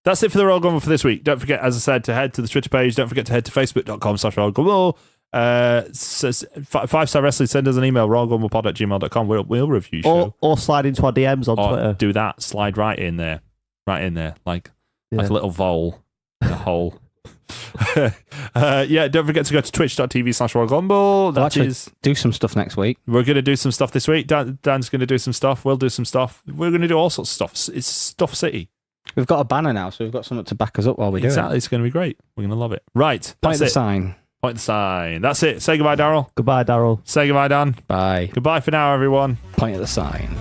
That's it for the Royal Rumble for this week. Don't forget, as I said, to head to the Twitter page. Don't forget to head to facebook.com/Royal Rumble. 5-Star Wrestling, send us an email, royalgrumblepod@gmail.com. We'll review show. Or slide into our DMs on Twitter. Do that. Slide right in there. Like a little vole in a hole. Don't forget to go to twitch.tv/Royal Rumble. Do some stuff next week. We're going to do some stuff this week. Dan's going to do some stuff. We'll do some stuff. We're going to do all sorts of stuff. It's Stuff City. We've got a banner now, so we've got something to back us up while we do it. Exactly. It's going to be great. We're going to love it. Right. Point the sign. Point the sign. That's it. Say goodbye, Daryl. Goodbye, Daryl. Say goodbye, Dan. Bye. Goodbye for now, everyone. Point at the sign.